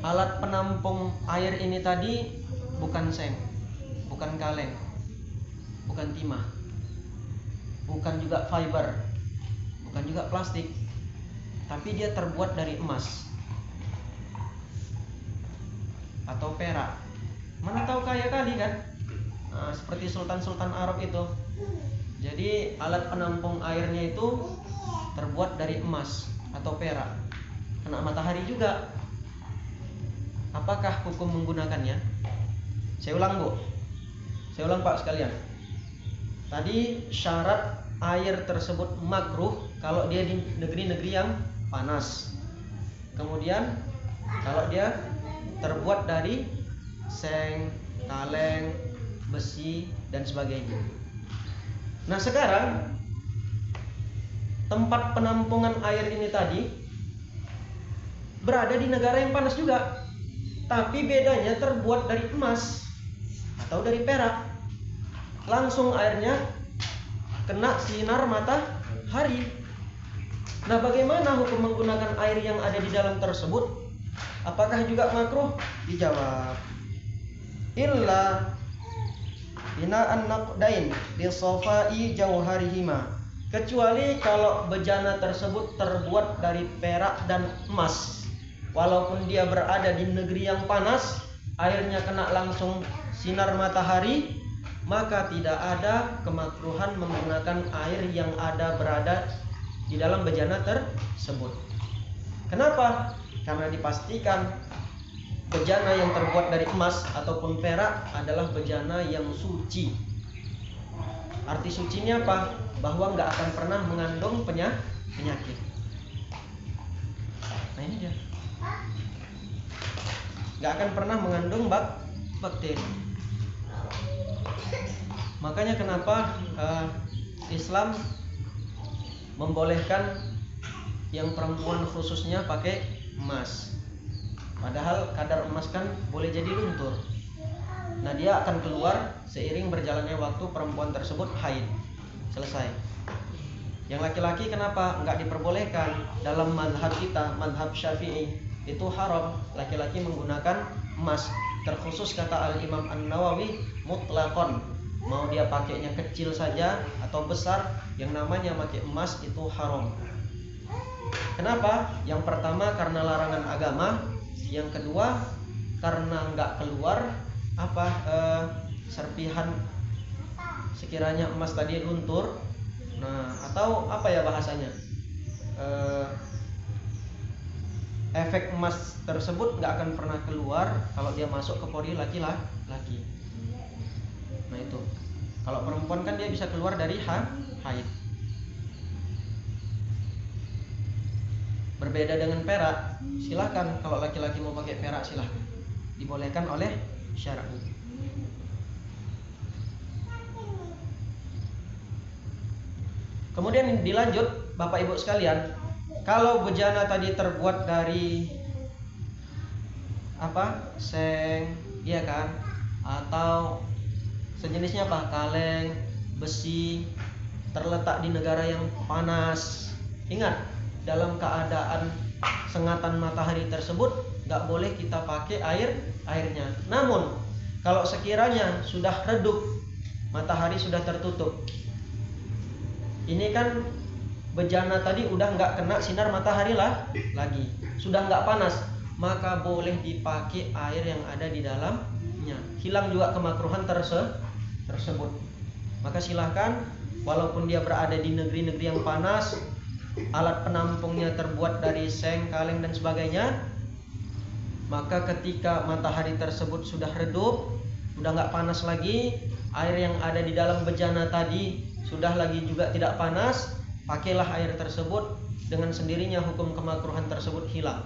alat penampung air ini tadi bukan seng, bukan kaleng, bukan timah, bukan juga fiber, bukan juga plastik, tapi dia terbuat dari emas atau perak. Mana tahu kaya kali kan? Nah, seperti sultan-sultan Arab itu, Jadi alat penampung airnya itu terbuat dari emas atau perak, kena matahari juga. Apakah hukum menggunakannya? Saya ulang Bu, saya ulang Pak sekalian. Tadi syarat air tersebut makruh kalau dia di negeri-negeri yang panas. Kemudian kalau dia terbuat dari seng, kaleng, besi dan sebagainya. Nah sekarang tempat penampungan air ini tadi berada di negara yang panas juga, tapi bedanya terbuat dari emas atau dari perak. Langsung airnya kena sinar matahari. Nah bagaimana hukum menggunakan air yang ada di dalam tersebut? Apakah juga makruh? Dijawab, illa bina'an naqdain bi safai jauharihima, kecuali kalau bejana tersebut terbuat dari perak dan emas. Walaupun dia berada di negeri yang panas, airnya kena langsung sinar matahari, maka tidak ada kemakruhan menggunakan air yang berada di dalam bejana tersebut. Kenapa? Karena dipastikan bejana yang terbuat dari emas ataupun perak adalah bejana yang suci. Arti sucinya apa? Bahwa nggak akan pernah mengandung penyakit. Nah ini dia, nggak akan pernah mengandung bakteri. Makanya kenapa Islam membolehkan yang perempuan khususnya pakai emas. Padahal kadar emas kan boleh jadi luntur. Nah dia akan keluar seiring berjalannya waktu perempuan tersebut haid. Selesai. Yang laki-laki kenapa nggak diperbolehkan? Dalam madhab kita, madhab Syafi'i, itu haram laki-laki menggunakan emas. Terkhusus kata Al-Imam An-Nawawi, mutlaqon. Mau dia pakainya kecil saja atau besar, yang namanya pakai emas itu haram. Kenapa? Yang pertama karena larangan agama. Yang kedua karena nggak keluar serpihan sekiranya emas tadi luntur. Nah atau apa ya bahasanya, efek emas tersebut nggak akan pernah keluar kalau dia masuk ke pori laki-laki. Nah itu, kalau perempuan kan dia bisa keluar dari haid. Berbeda dengan perak, silahkan kalau laki-laki mau pakai perak silahkan, dibolehkan oleh syar'i. Kemudian dilanjut Bapak Ibu sekalian, kalau bejana tadi terbuat dari seng, iya kan, atau sejenisnya kaleng, besi, terletak di negara yang panas. Ingat, dalam keadaan sengatan matahari tersebut nggak boleh kita pakai airnya. Namun kalau sekiranya sudah redup, matahari sudah tertutup, ini kan bejana tadi udah nggak kena sinar matahari lagi, sudah nggak panas, maka boleh dipakai air yang ada di dalamnya. Hilang juga kemakruhan tersebut. Maka silahkan, walaupun dia berada di negeri-negeri yang panas, alat penampungnya terbuat dari seng, kaleng dan sebagainya, maka ketika matahari tersebut sudah redup, sudah nggak panas lagi, air yang ada di dalam bejana tadi sudah lagi juga tidak panas, pakailah air tersebut, dengan sendirinya hukum kemakruhan tersebut hilang.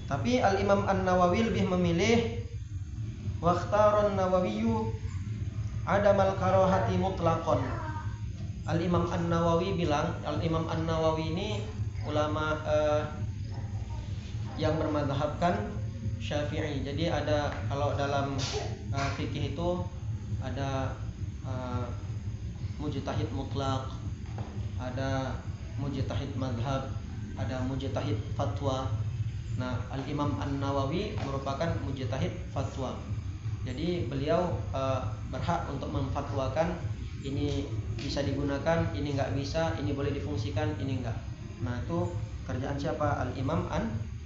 Tapi Al-Imam An-Nawawi lebih memilih waqtaron Nawawiyu adamal karahati mutlaqon. Al-Imam An-Nawawi bilang, Al-Imam An-Nawawi ini ulama yang bermadzhabkan Syafi'i. Jadi ada, kalau dalam fikih itu ada mujtahid mutlak, ada mujtahid madhab, ada mujtahid fatwa. Nah, Al-Imam An-Nawawi merupakan mujtahid fatwa. Jadi beliau berhak untuk memfatwakan ini bisa digunakan, ini nggak bisa, ini boleh difungsikan, ini enggak. Nah itu kerjaan siapa? Al-Imam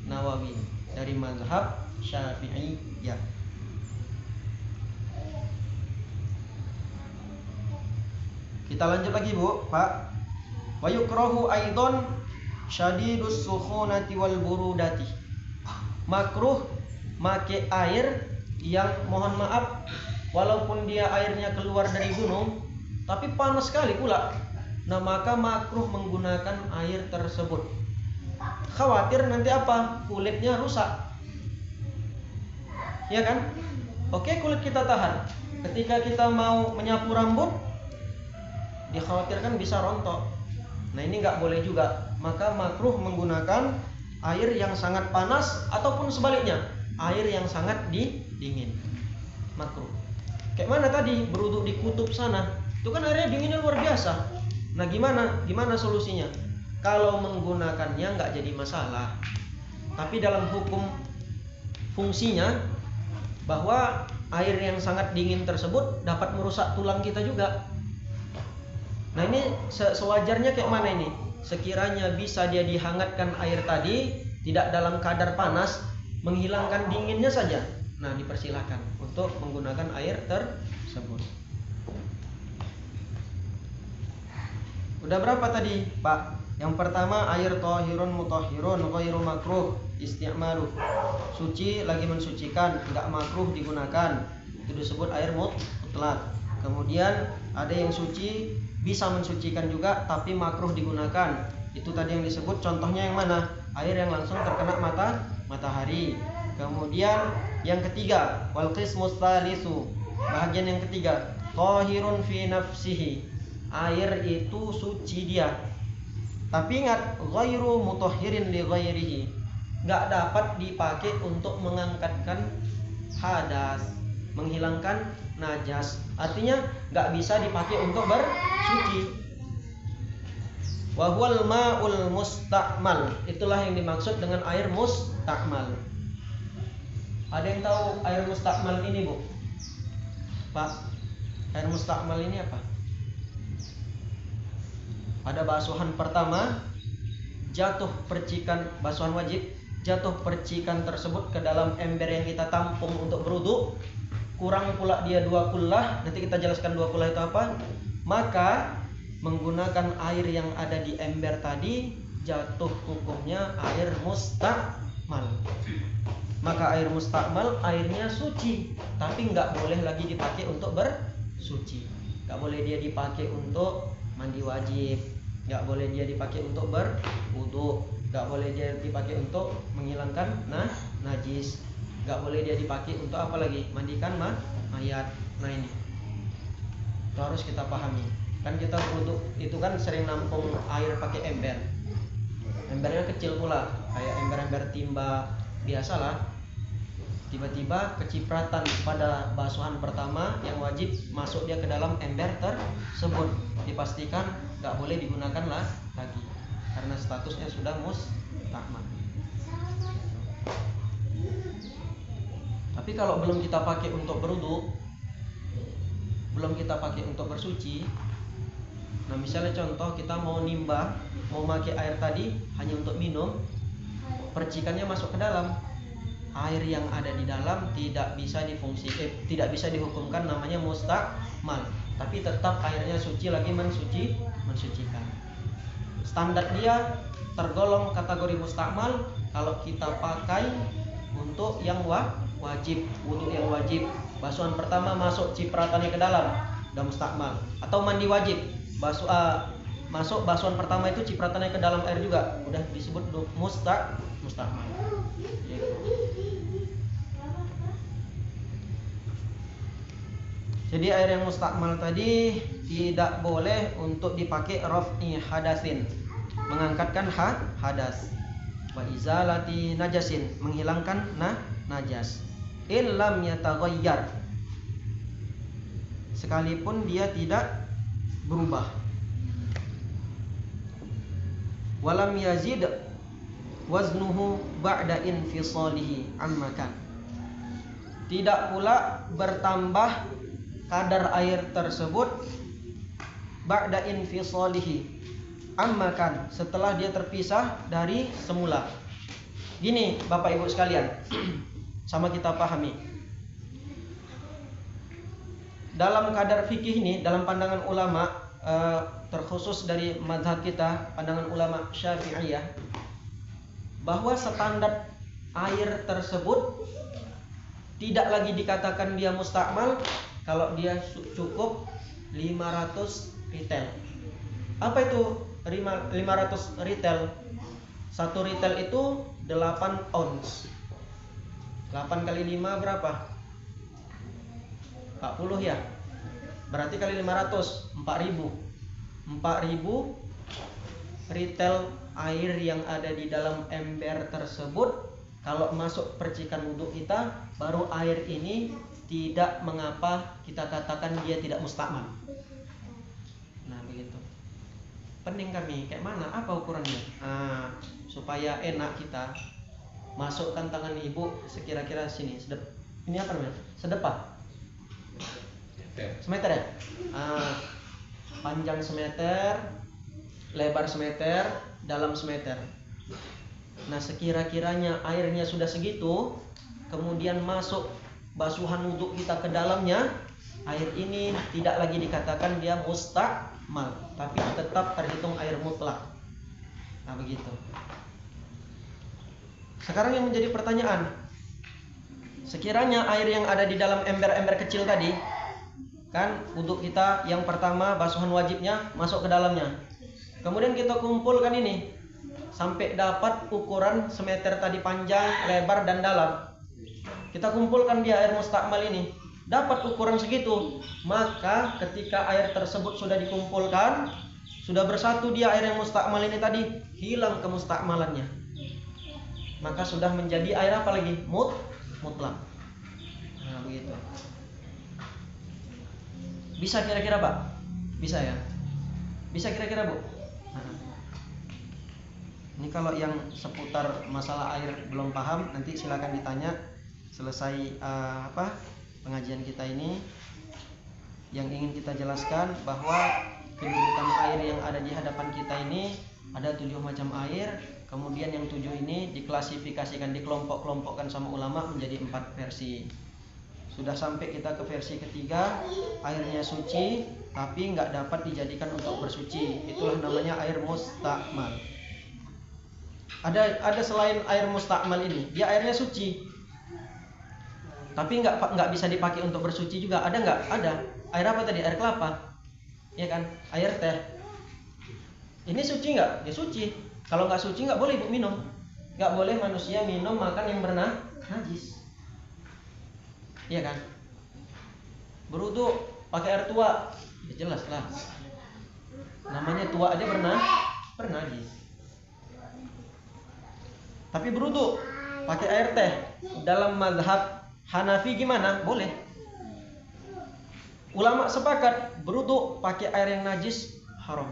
Nawawi dari mazhab Syafi'iyah. Kita lanjut lagi Bu, Pak. Wa yukrahu aidan syadidus sukhunati wal burudati. Makruh make air yang mohon maaf walaupun dia airnya keluar dari gunung tapi panas sekali pula. Nah, maka makruh menggunakan air tersebut. Khawatir nanti apa? Kulitnya rusak. Ya kan? Oke, kulit kita tahan. Ketika kita mau menyapu rambut, dikhawatirkan bisa rontok. Nah, ini nggak boleh juga. Maka makruh menggunakan air yang sangat panas ataupun sebaliknya, air yang sangat dingin. Makruh. Kayak mana tadi berwudu di kutub sana? Itu kan airnya dinginnya luar biasa. Nah, gimana solusinya? Kalau menggunakannya nggak jadi masalah. Tapi dalam hukum fungsinya bahwa air yang sangat dingin tersebut dapat merusak tulang kita juga. Nah, ini sewajarnya kayak mana ini? Sekiranya bisa dia dihangatkan air tadi, tidak dalam kadar panas, menghilangkan dinginnya saja. Nah, dipersilakan untuk menggunakan air tersebut. Udah berapa tadi, Pak? Yang pertama air thahirun mutahhirun ghairu makruh isti'malu. Suci lagi mensucikan, enggak makruh digunakan. Itu disebut air mutlak. Kemudian ada yang suci bisa mensucikan juga tapi makruh digunakan. Itu tadi yang disebut, contohnya yang mana? Air yang langsung terkena matahari. Kemudian yang ketiga, wal qismus tsalitsu. Bahagian yang ketiga, thahirun fi nafsihi. Air itu suci dia. Tapi ingat, ghairu mutahhirin li ghairihi. Enggak dapat dipakai untuk mengangkatkan hadas, menghilangkan najas. Artinya enggak bisa dipakai untuk bersuci. Wa huwal ma'ul musta'mal. Itulah yang dimaksud dengan air musta'mal. Ada yang tahu air musta'mal ini, Bu? Pak, air musta'mal ini apa? Pada basuhan pertama jatuh percikan, basuhan wajib, jatuh percikan tersebut ke dalam ember yang kita tampung untuk berwudu, kurang pula dia 2 kullah. Nanti kita jelaskan 2 kullah itu apa. Maka menggunakan air yang ada di ember tadi jatuh hukumnya air musta'mal. Maka air musta'mal airnya suci, tapi nggak boleh lagi dipakai untuk bersuci. Nggak boleh dia dipakai untuk mandi wajib, nggak boleh dia dipakai untuk berwudu, nggak boleh dia dipakai untuk menghilangkan najis, nggak boleh dia dipakai untuk apa lagi? Mandikan mayat. Nah, ini itu harus kita pahami. Kan kita berwudu itu kan sering nampung air pakai ember. Embernya kecil pula, kayak ember-ember timba biasalah. Tiba-tiba kecipratan pada basuhan pertama yang wajib masuk dia ke dalam ember tersebut, dipastikan nggak boleh digunakan lagi karena statusnya sudah musta'mal. Tapi kalau belum kita pakai untuk berwudu, belum kita pakai untuk bersuci, nah misalnya contoh kita mau nimba, mau pakai air tadi hanya untuk minum, percikannya masuk ke dalam, air yang ada di dalam tidak bisa tidak bisa dihukumkan namanya musta'mal, tapi tetap airnya suci lagi mensucikan. Standar dia tergolong kategori musta'mal kalau kita pakai untuk yang wajib, wudu yang wajib, basuhan pertama masuk cipratannya ke dalam, udah musta'mal. Atau mandi wajib, masuk basuhan pertama itu cipratannya ke dalam air juga, udah disebut musta'mal. Jadi air yang musta'mal tadi tidak boleh untuk dipakai raf'i hadasin, mengangkatkan hadas, wa izalati najasin, menghilangkan najas, illam yataghayyar, sekalipun dia tidak berubah, walam yazid waznuhu ba'da infisalihi ammakan, tidak pula bertambah kadar air tersebut ba'da infisalihi ammakan, setelah dia terpisah dari semula. Gini Bapak Ibu sekalian, sama kita pahami. Dalam kadar fikih ini, dalam pandangan ulama, terkhusus dari mazhab kita, pandangan ulama Syafi'iyah, bahwa standar air tersebut tidak lagi dikatakan dia mustakmal kalau dia cukup 500 ritel. Apa itu 500 ritel? Satu ritel itu 8 ons. 8 kali 5 berapa? 40 ya. Berarti kali 500 4000. 4000 ritel air yang ada di dalam ember tersebut kalau masuk percikan wudhu kita, baru air ini tidak mengapa kita katakan dia tidak mustakmal. Nah begitu. Pening kami, kayak mana? Apa ukurannya? Supaya enak kita masukkan tangan ibu sekira-kira sini. Ini apa namanya? Sedepah. Semeter ya? Panjang semeter, lebar semeter, dalam semeter. Nah sekira-kiranya airnya sudah segitu, kemudian masuk basuhan wudhu kita ke dalamnya, air ini tidak lagi dikatakan dia mustakmal, tapi tetap terhitung air mutlak. Nah begitu. Sekarang yang menjadi pertanyaan, sekiranya air yang ada di dalam ember-ember kecil tadi, kan wudhu kita yang pertama basuhan wajibnya masuk ke dalamnya, kemudian kita kumpulkan ini sampai dapat ukuran semeter tadi, panjang, lebar, dan dalam. Kita kumpulkan dia air mustakmal ini, dapat ukuran segitu. Maka ketika air tersebut sudah dikumpulkan, sudah bersatu dia air yang mustakmal ini tadi, hilang kemustakmalannya, maka sudah menjadi air apa lagi? Mutlak. Nah begitu. Bisa kira-kira Pak? Bisa ya? Bisa kira-kira Bu? Ini kalau yang seputar masalah air belum paham, nanti silakan ditanya selesai pengajian kita ini. Yang ingin kita jelaskan bahwa kedudukan air yang ada di hadapan kita ini ada 7 macam air. Kemudian yang 7 ini diklasifikasikan, dikelompok-kelompokkan sama ulama menjadi 4 versi. Sudah sampai kita ke versi ketiga, airnya suci tapi nggak dapat dijadikan untuk bersuci. Itulah namanya air mustakmal. Ada selain air mustakmal ini, dia airnya suci, tapi nggak bisa dipakai untuk bersuci juga. Ada nggak? Ada. Air apa tadi? Air kelapa, ya kan? Air teh. Ini suci nggak? Ya suci. Kalau nggak suci nggak boleh ibu minum. Nggak boleh manusia minum makan yang najis, ya kan? Berwudu pakai air tua, ya jelas lah. Namanya tua aja bernajis. Tapi berwudu pakai air teh dalam mazhab Hanafi gimana? Boleh. Ulama sepakat berwudu pakai air yang najis haram.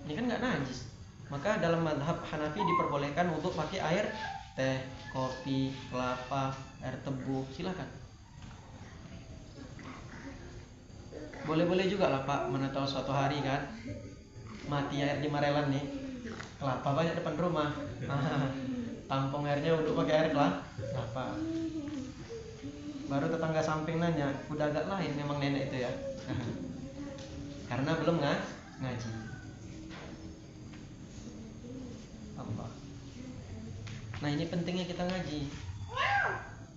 Ini kan nggak najis. Maka dalam mazhab Hanafi diperbolehkan wudu pakai air teh, kopi, kelapa, air tebu, silakan. Boleh-boleh juga lah Pak, mana tahu suatu hari kan mati air di Marelan nih, kelapa banyak depan rumah. Tampung airnya wudu pakai air kelapa. Baru tetangga samping nanya, udah agak lain memang nenek itu ya. Karena belum ngaji. Allah. Nah ini pentingnya kita ngaji.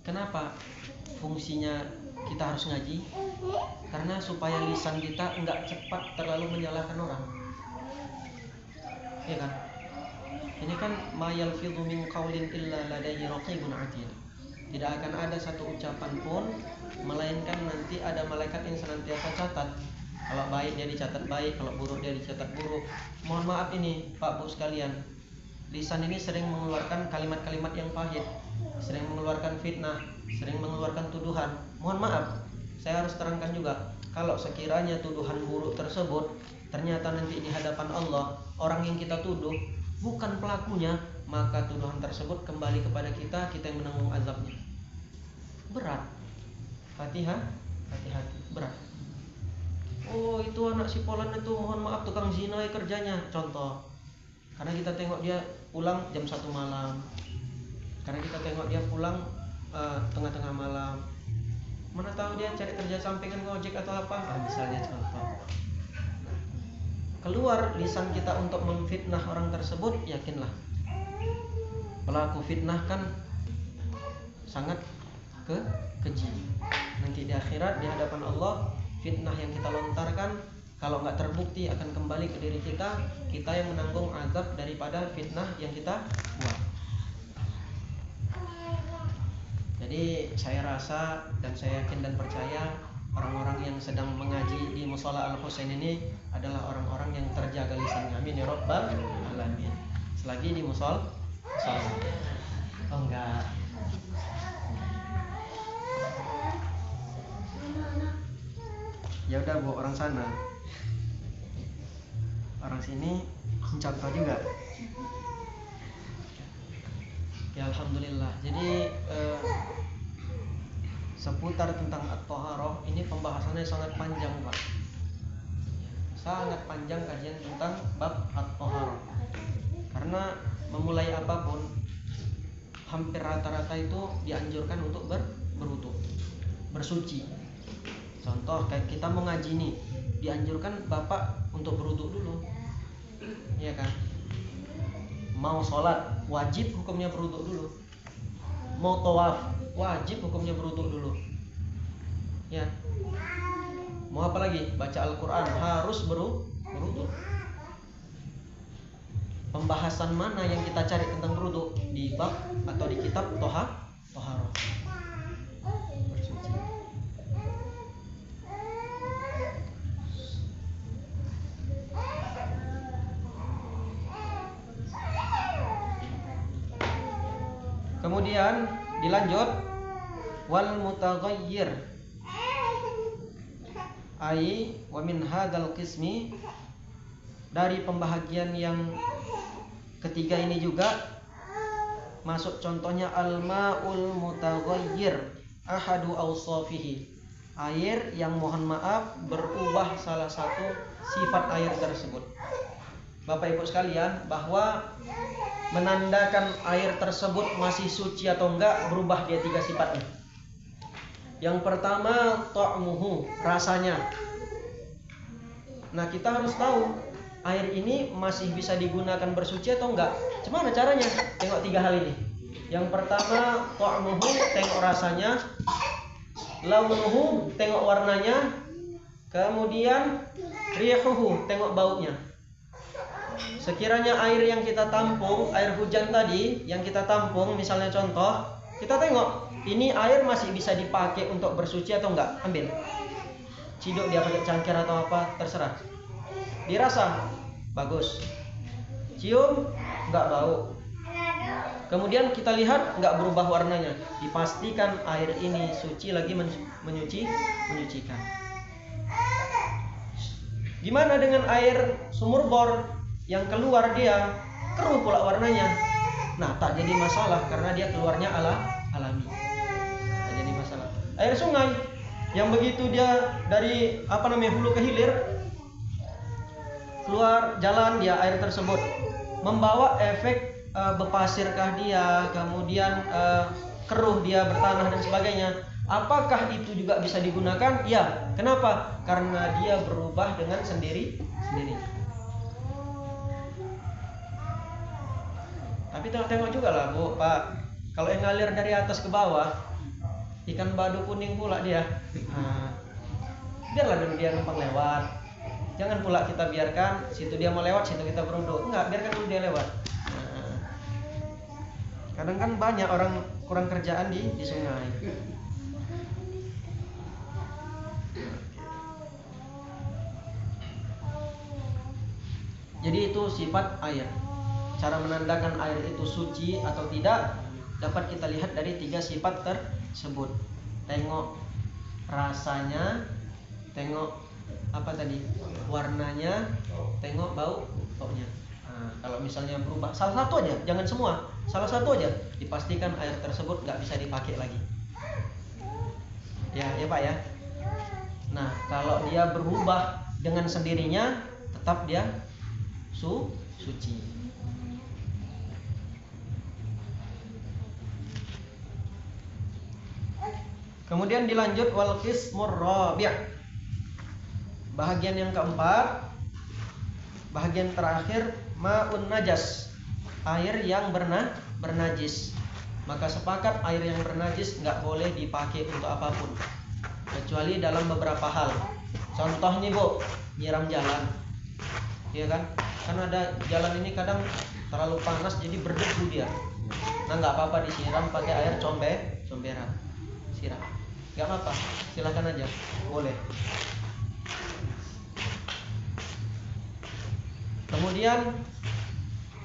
Kenapa fungsinya kita harus ngaji? Karena supaya lisan kita enggak cepat terlalu menyalahkan orang, ya kan? Ini kan ma yalfidhu min qaulin illa ladayhi raqibun atid. Tidak akan ada satu ucapan pun melainkan nanti ada malaikat yang senantiasa catat. Kalau baik dia dicatat baik, kalau buruk dia dicatat buruk. Mohon maaf ini Pak Bu sekalian, lisan ini sering mengeluarkan kalimat-kalimat yang pahit, sering mengeluarkan fitnah, sering mengeluarkan tuduhan. Mohon maaf, saya harus terangkan juga, kalau sekiranya tuduhan buruk tersebut ternyata nanti di hadapan Allah orang yang kita tuduh bukan pelakunya, maka tuduhan tersebut kembali kepada kita yang menanggung azabnya. Berat. Hati-hati, berat. Oh itu anak si Polan itu mohon maaf tukang zina kerjanya, contoh. Karena kita tengok dia pulang jam 1 malam. Karena kita tengok dia pulang tengah-tengah malam. Mana tahu dia cari kerja sampingan, ngojek atau apa, misalnya contoh. Keluar lisan kita untuk memfitnah orang tersebut, yakinlah pelaku fitnah kan sangat keji. Nanti di akhirat, di hadapan Allah, fitnah yang kita lontarkan kalau nggak terbukti akan kembali ke diri kita. Kita yang menanggung azab daripada fitnah yang kita buat. Jadi saya rasa dan saya yakin dan percaya orang-orang yang sedang mengaji di Mushola Al-Husain ini adalah orang-orang yang terjaga lisannya. Amin ya Rabbal Alamin. Selagi di Mushola. Oh enggak. Ya udah bu, orang sana. Orang sini mencontoh juga. Ya alhamdulillah. Jadi seputar tentang at-thaharah ini pembahasannya sangat panjang, Pak. Sangat panjang kajian tentang bab at-thaharah. Karena memulai apapun hampir rata-rata itu dianjurkan untuk berwudu, bersuci. Contoh kayak kita mau ngaji nih, dianjurkan Bapak untuk berwudu dulu. Iya kan? Mau sholat wajib hukumnya berwudu dulu. Mau tawaf wajib hukumnya berwudu dulu. Ya. Mau apa lagi? Baca Al-Qur'an harus berwudu. Pembahasan mana yang kita cari tentang berwudu? Di bab atau di kitab Thaharah. Bersuci. Kemudian dilanjut wal mutaghayyir ai wa min hadzal qismi, dari pembahagian yang ketiga ini juga masuk contohnya al-ma'ul mutaghayyir ahadu awsafihi, air yang mohon maaf berubah salah satu sifat air tersebut. Bapak Ibu sekalian, bahwa menandakan air tersebut masih suci atau enggak berubah dia 3 sifatnya. Yang pertama ta'muhu, rasanya. Nah, kita harus tahu air ini masih bisa digunakan bersuci atau enggak. Gimana caranya? Tengok 3 hal ini. Yang pertama ta'muhu, tengok rasanya. Launuhu, tengok warnanya. Kemudian rihuhu, tengok baunya. Sekiranya air yang kita tampung, air hujan tadi yang kita tampung, misalnya contoh, kita tengok ini air masih bisa dipakai untuk bersuci atau enggak. Ambil, ciduk dia pakai cangkir atau apa, terserah. Dirasa bagus, cium enggak bau. Kemudian kita lihat enggak berubah warnanya, dipastikan air ini suci lagi menyucikan. Gimana dengan air sumur bor? Yang keluar dia keruh pula warnanya. Nah, tak jadi masalah karena dia keluarnya alami. Tak jadi masalah. Air sungai yang begitu dia dari hulu ke hilir, keluar jalan dia air tersebut, membawa efek bepasirkah dia, kemudian keruh dia bertanah dan sebagainya. Apakah itu juga bisa digunakan? Ya. Kenapa? Karena dia berubah dengan sendiri. Tapi tengok juga lah Bu, Pak. Kalau yang ngalir dari atas ke bawah, ikan badu kuning pula dia. Biarlah dulu dia numpang lewat. Jangan pula kita biarkan situ dia mau lewat, situ kita berwudu. Enggak, biarkan dulu dia lewat. Kadang kan banyak orang kurang kerjaan di sungai. Jadi itu sifat air. Cara menandakan air itu suci atau tidak dapat kita lihat dari 3 sifat tersebut. Tengok rasanya, tengok warnanya, tengok baunya. Nah, kalau misalnya berubah salah satu aja, jangan semua, salah satu aja, dipastikan air tersebut nggak bisa dipakai lagi. Ya Pak ya. Nah, kalau dia berubah dengan sendirinya, tetap dia suci. Kemudian dilanjut wal qismur rabi'. Bahagian yang keempat, bahagian terakhir ma'un najas, air yang bernajis. Maka sepakat air yang bernajis nggak boleh dipakai untuk apapun kecuali dalam beberapa hal. Contoh nih Bu, nyiram jalan, iya kan? Kan ada jalan ini kadang terlalu panas jadi berdebu dia. Nah nggak apa-apa disiram pakai air comberan, siram. Nggak apa-apa, silakan aja, boleh. Kemudian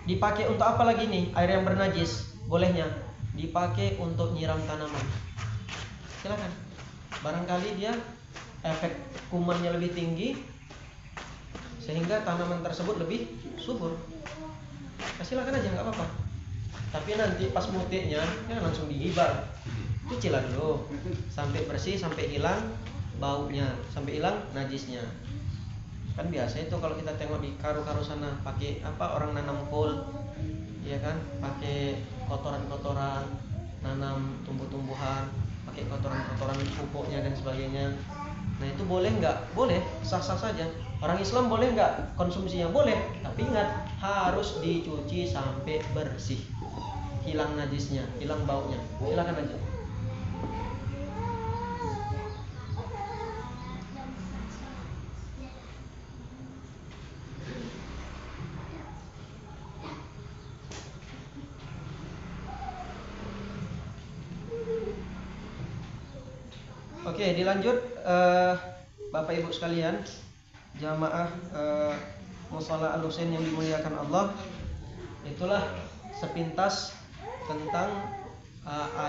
dipakai untuk apa lagi nih air yang bernajis? Bolehnya dipakai untuk nyiram tanaman. Silakan. Barangkali dia efek kumannya lebih tinggi sehingga tanaman tersebut lebih subur. Nah, silakan aja, nggak apa-apa. Tapi nanti pas mutiknya ya langsung digibal. Cucilah dulu sampai bersih, sampai hilang baunya, sampai hilang najisnya. Kan biasa itu kalau kita tengok di karo-karo sana pakai apa, orang nanam kol, ya kan, pakai kotoran-kotoran, nanam tumbuh-tumbuhan, pakai kotoran-kotoran pupuknya dan sebagainya. Nah itu boleh nggak? Boleh, sah-sah saja. Orang Islam boleh nggak konsumsinya? Boleh, tapi ingat harus dicuci sampai bersih, hilang najisnya, hilang baunya. Silakan aja. Oke, dilanjut Bapak Ibu sekalian, jamaah Mushola Al-Husain yang dimuliakan Allah. Itulah sepintas tentang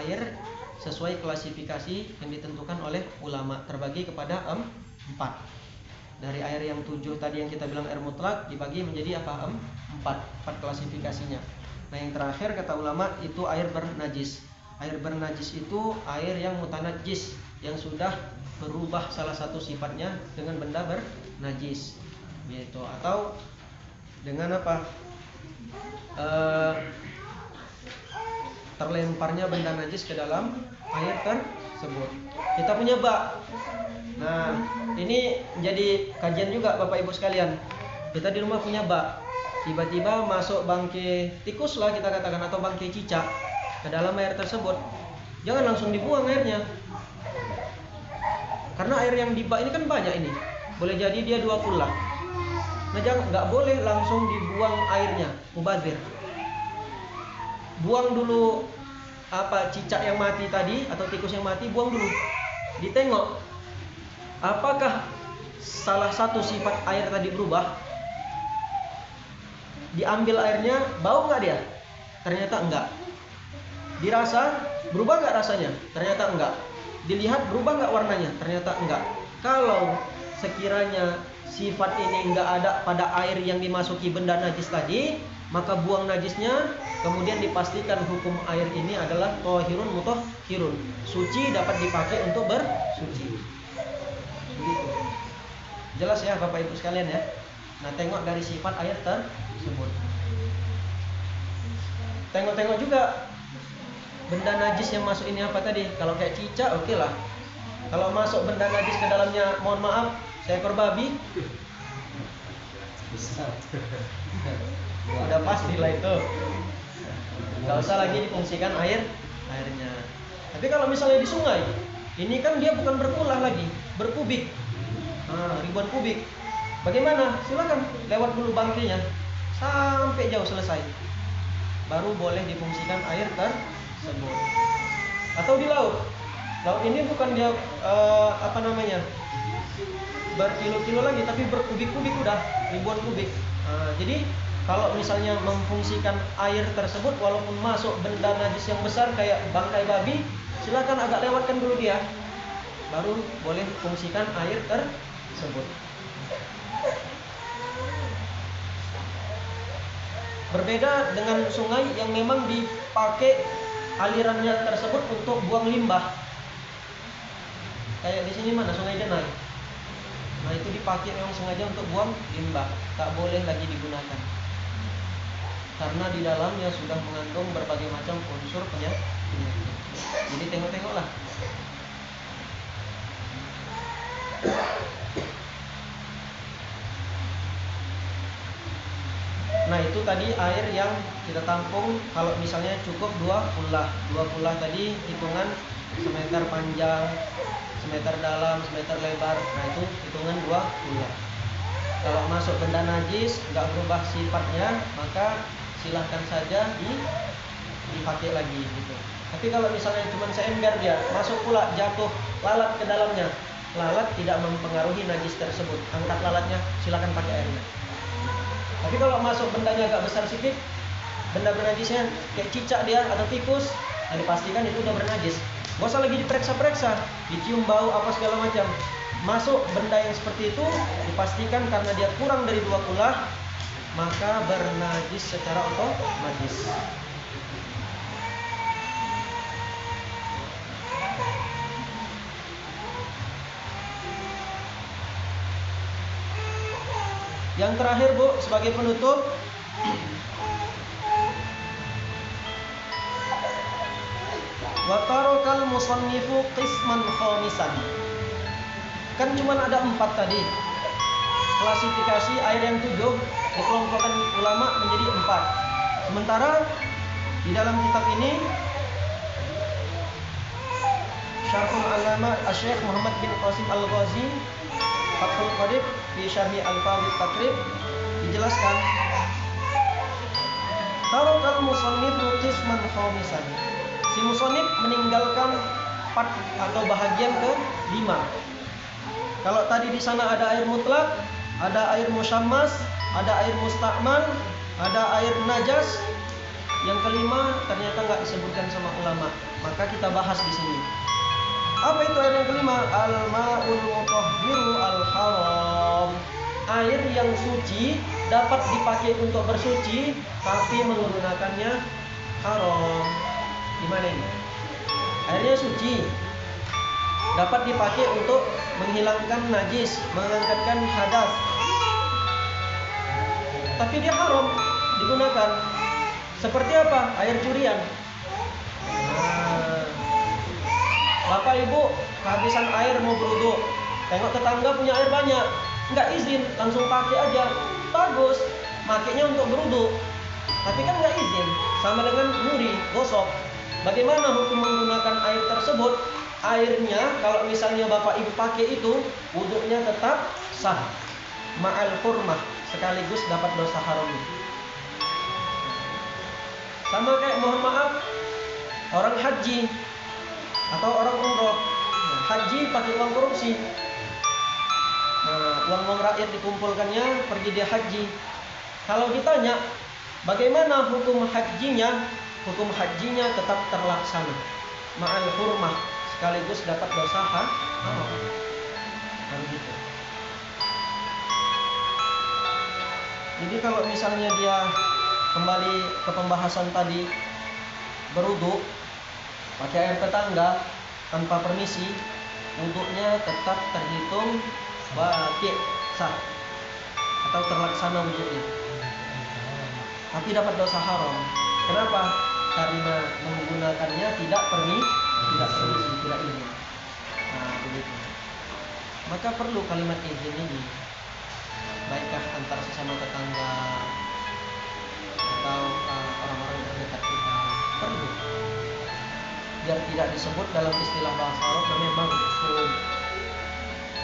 air sesuai klasifikasi yang ditentukan oleh ulama, terbagi kepada 4. Dari air yang 7 tadi yang kita bilang air mutlak dibagi menjadi apa? 4 klasifikasinya. Nah yang terakhir kata ulama itu air bernajis. Air bernajis itu air yang mutanajis, yang sudah berubah salah satu sifatnya dengan benda bernajis, gitu. Atau dengan apa? Terlemparnya benda najis ke dalam air tersebut. Kita punya bak. Nah, ini jadi kajian juga Bapak Ibu sekalian. Kita di rumah punya bak. Tiba-tiba masuk bangkai tikus lah kita katakan, atau bangkai cicak ke dalam air tersebut. Jangan langsung dibuang airnya. Karena air yang di bak ini kan banyak ini. Boleh jadi dia 2 kullah. Nah, nggak boleh langsung dibuang airnya, mubazir. Buang dulu apa cicak yang mati tadi atau tikus yang mati, buang dulu. Ditengok apakah salah satu sifat air tadi berubah. Diambil airnya, bau nggak dia? Ternyata enggak. Dirasa, berubah nggak rasanya? Ternyata enggak. Dilihat, berubah nggak warnanya? Ternyata enggak. Kalau sekiranya sifat ini enggak ada pada air yang dimasuki benda najis tadi, maka buang najisnya. Kemudian dipastikan hukum air ini adalah thahirun mutahhirun, suci, dapat dipakai untuk bersuci. Begitu. Jelas ya Bapak Ibu sekalian ya. Nah, tengok dari sifat air tersebut. Tengok-tengok juga benda najis yang masuk ini apa tadi. Kalau kayak cicak, oke lah. Kalau masuk benda najis ke dalamnya, mohon maaf, seekor babi, udah pasti lah itu. Gak usah lagi difungsikan airnya. Tapi kalau misalnya di sungai, ini kan dia bukan berkulah lagi, berkubik, ribuan kubik. Bagaimana? Silakan lewat dulu bangkainya sampai jauh selesai, baru boleh difungsikan air tersebut. Atau di laut ini bukan dia berkilo-kilo lagi, tapi berkubik-kubik, udah ribuan kubik. Jadi kalau misalnya memfungsikan air tersebut, walaupun masuk benda najis yang besar kayak bangkai babi, silakan agak lewatkan dulu dia, baru boleh fungsikan air tersebut. Berbeda dengan sungai yang memang dipakai alirannya tersebut untuk buang limbah. Kayak di sini mana Sungai Denai. Nah, itu dipakai memang sengaja untuk buang limbah, tak boleh lagi digunakan. Karena di dalamnya sudah mengandung berbagai macam unsur penyakit. Jadi tengok-tengoklah. Nah itu tadi air yang kita tampung. Kalau misalnya cukup 2 kullah tadi hitungan semeter panjang, semeter dalam, semeter lebar. Nah itu hitungan 2 kullah. Kalau masuk benda najis nggak berubah sifatnya, maka silahkan saja dipakai lagi gitu. Tapi kalau misalnya cuma seember dia masuk pula, jatuh lalat ke dalamnya, lalat tidak mempengaruhi najis tersebut, angkat lalatnya, silahkan pakai airnya. Tapi kalau masuk bendanya agak besar sedikit, benda bernajisnya kayak cicak dia atau tikus, nah dipastikan itu udah bernajis. Gak usah lagi diperiksa-periksa, dicium bau apa segala macam. Masuk benda yang seperti itu, dipastikan karena dia kurang dari 2 kullah, maka bernajis secara otomatis. Yang terakhir Bu, sebagai penutup, wa tarakal musannifu qisman khamisan. Kan cuma ada 4 tadi. Klasifikasi air yang 7 dikelompokkan ulama menjadi 4. Sementara di dalam kitab ini Syarhul Alama Asy-Syaikh Muhammad bin Qasim Al-Ghazi Fathul Qadir di Syarhi Al-Fadhil Takrib dijelaskan tarakal musannifu qisman khamisan. Si musannif meninggalkan part atau bahagian ke-5. Kalau tadi di sana ada air mutlak, ada air musyammas, ada air mustakmal, ada air najas. Yang kelima ternyata nggak disebutkan sama ulama, maka kita bahas di sini. Apa itu air yang kelima? Al-ma'ul mutahhiru al-haram. Air yang suci dapat dipakai untuk bersuci, tapi menggunakannya haram. Gimana ini? Airnya suci, dapat dipakai untuk menghilangkan najis, mengangkatkan hadas, tapi dia haram digunakan. Seperti apa? Air curian. Bapak ibu kehabisan air mau berwudu, tengok tetangga punya air banyak, nggak izin, langsung pakai aja. Bagus, makainya untuk berwudu, tapi kan nggak izin, sama dengan nyuri, gosok. Bagaimana hukum menggunakan air tersebut? Airnya kalau misalnya bapak ibu pakai itu, wudunya tetap sah, ma'al hurmah, sekaligus dapat dosa haram. Sama kayak mohon maaf orang haji atau orang umroh, haji pakai uang korupsi. Nah, uang rakyat dikumpulkannya, pergi dia haji. Kalau ditanya bagaimana hukum hajinya, hukum hajinya tetap terlaksana, ma'al hurmah, sekaligus dapat dosa haram. Gitu. Jadi kalau misalnya dia kembali ke pembahasan tadi, berwudu pakai air tetangga tanpa permisi, wudunya tetap terhitung baqi, sah atau terlaksana wudunya, tapi dapat dosa haram. Kenapa? Karena menggunakannya tidak permisi, tidak izin. Nah, begitu. Maka perlu kalimat izin ini, baikkah antar sesama tetangga atau orang-orang terdekat kita, perlu, biar tidak disebut dalam istilah bahasa Arab namanya maghsub,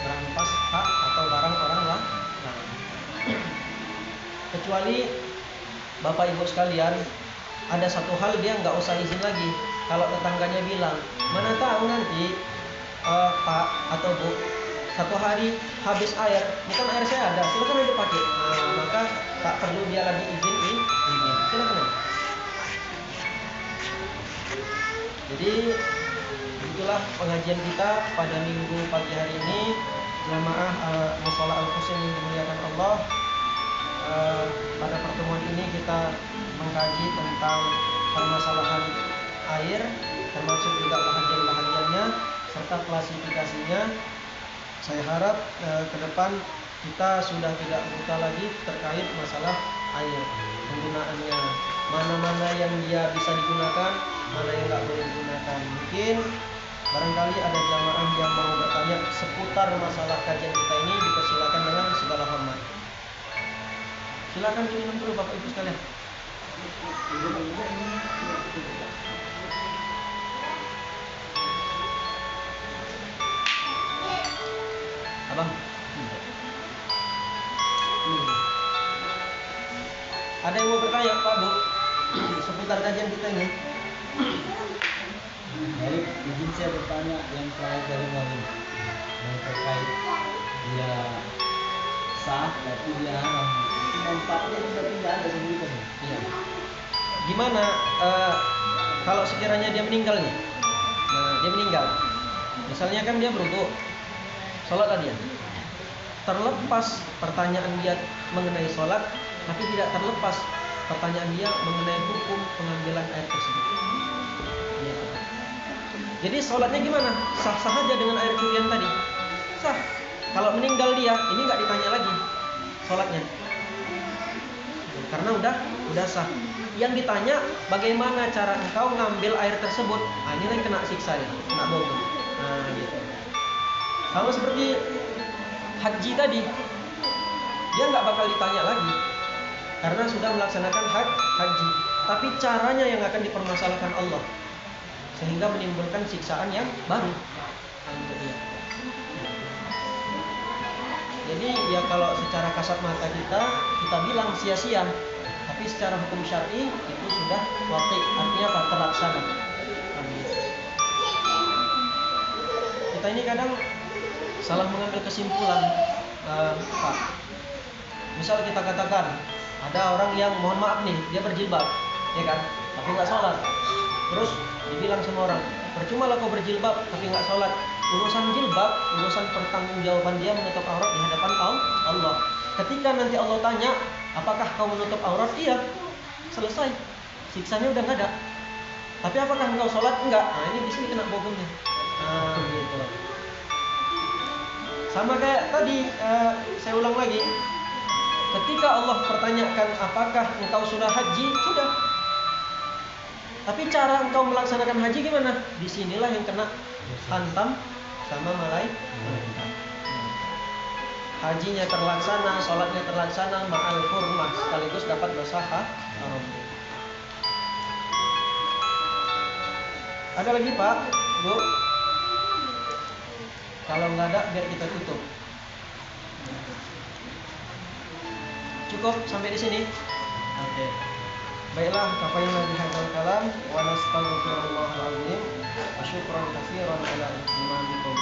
berampas hak atau barang orang lain. Kecuali bapak ibu sekalian, ada satu hal dia nggak usah izin lagi. Kalau tetangganya bilang, mana tahu nanti Pak atau Bu, satu hari habis air, bukan air saya ada, silakan aja pakai. Nah, maka tak perlu dia lagi izin, silakan. Jadi itulah pengajian kita pada minggu pagi hari ini, jamaah Mushola Al-Husain yang dimuliakan Allah. Pada pertemuan ini kita mengkaji tentang permasalahan air, termasuk juga bahagian-bahagiannya serta klasifikasinya. Saya harap ke depan kita sudah tidak buta lagi terkait masalah air, penggunaannya, mana-mana yang dia bisa digunakan, mana yang nggak boleh digunakan. Mungkin Barangkali ada jamaah yang mau bertanya seputar masalah kajian kita ini, dipersilakan dengan segala hormat. Silakan diminum dulu Bapak Ibu sekalian. Abang. Ada yang mau bertanya Pak Bu seputar kajian kita ini? Jadi izin saya bertanya yang terakhir dari Wali yang terkait dia sah tapi dia haram, itu manfaatnya berarti tidak ada sendiri kan? Iya. Gimana kalau sekiranya dia meninggal nih? Nah, dia meninggal. Misalnya kan dia berwudu, sholat tadi ya. Terlepas pertanyaan dia mengenai sholat, tapi tidak terlepas pertanyaan dia mengenai hukum pengambilan air tersebut. Gitu. Jadi sholatnya gimana? Sah-sah aja dengan air curian tadi. Sah. Kalau meninggal dia, ini nggak ditanya lagi sholatnya, karena udah sah. Yang ditanya bagaimana cara engkau ngambil air tersebut. Nah, ini yang kena siksa ya, kena bogem. Nah, gitu. Sama seperti haji tadi, dia nggak bakal ditanya lagi karena sudah melaksanakan haji. Tapi caranya yang akan dipermasalahkan Allah, sehingga menimbulkan siksaan yang baru. Jadi ya kalau secara kasat mata kita bilang sia-sia, tapi secara hukum syar'i itu sudah waqi', artinya apa? Terlaksana. Kita ini kadang salah mengambil kesimpulan, Pak. Misal kita katakan ada orang yang mohon maaf nih, dia berjilbab, ya kan, tapi nggak sholat. Terus dibilang sama orang, percuma lah kau berjilbab tapi nggak sholat. Urusan jilbab, urusan pertanggungjawaban dia menutup aurat di hadapan Allah. Ketika nanti Allah tanya, apakah kau menutup aurat? Iya, selesai. Siksanya udah nggak ada. Tapi apakah engkau sholat? Enggak. Nah, ini di sini kena bogemnya. Nah, gitu. Sama kayak tadi, saya ulang lagi. Ketika Allah pertanyakan apakah engkau sudah haji, sudah. Tapi cara engkau melaksanakan haji gimana? Disinilah yang kena hantam sama malaikat. Hajinya terlaksana, sholatnya terlaksana, ma'al hurmah, sekaligus dapat dosa haram. Ada lagi Pak, Bu? Kalau nggak ada, biar kita tutup. Cukup sampai di sini. Oke. Baiklah, kafayna bihadzal kalam wa nastaghfirullahal azim wa syukran katsiran ala ihtimamikum.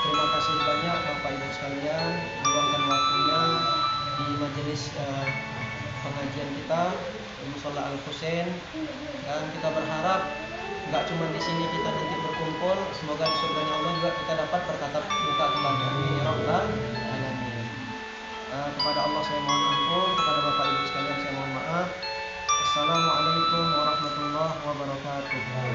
Terima kasih banyak Bapak Ibu sekalian meluangkan waktunya di majelis pengajian kita di Mushola Al-Husain, dan kita berharap nggak cuma di sini kita nanti berkumpul, semoga di surganya Allah juga kita dapat bertatap muka kembali. Amin ya rabbal alamin. Kepada Allah saya mohon ampun, kepada Bapak Ibu sekalian saya mohon maaf. Assalamualaikum warahmatullahi wabarakatuh.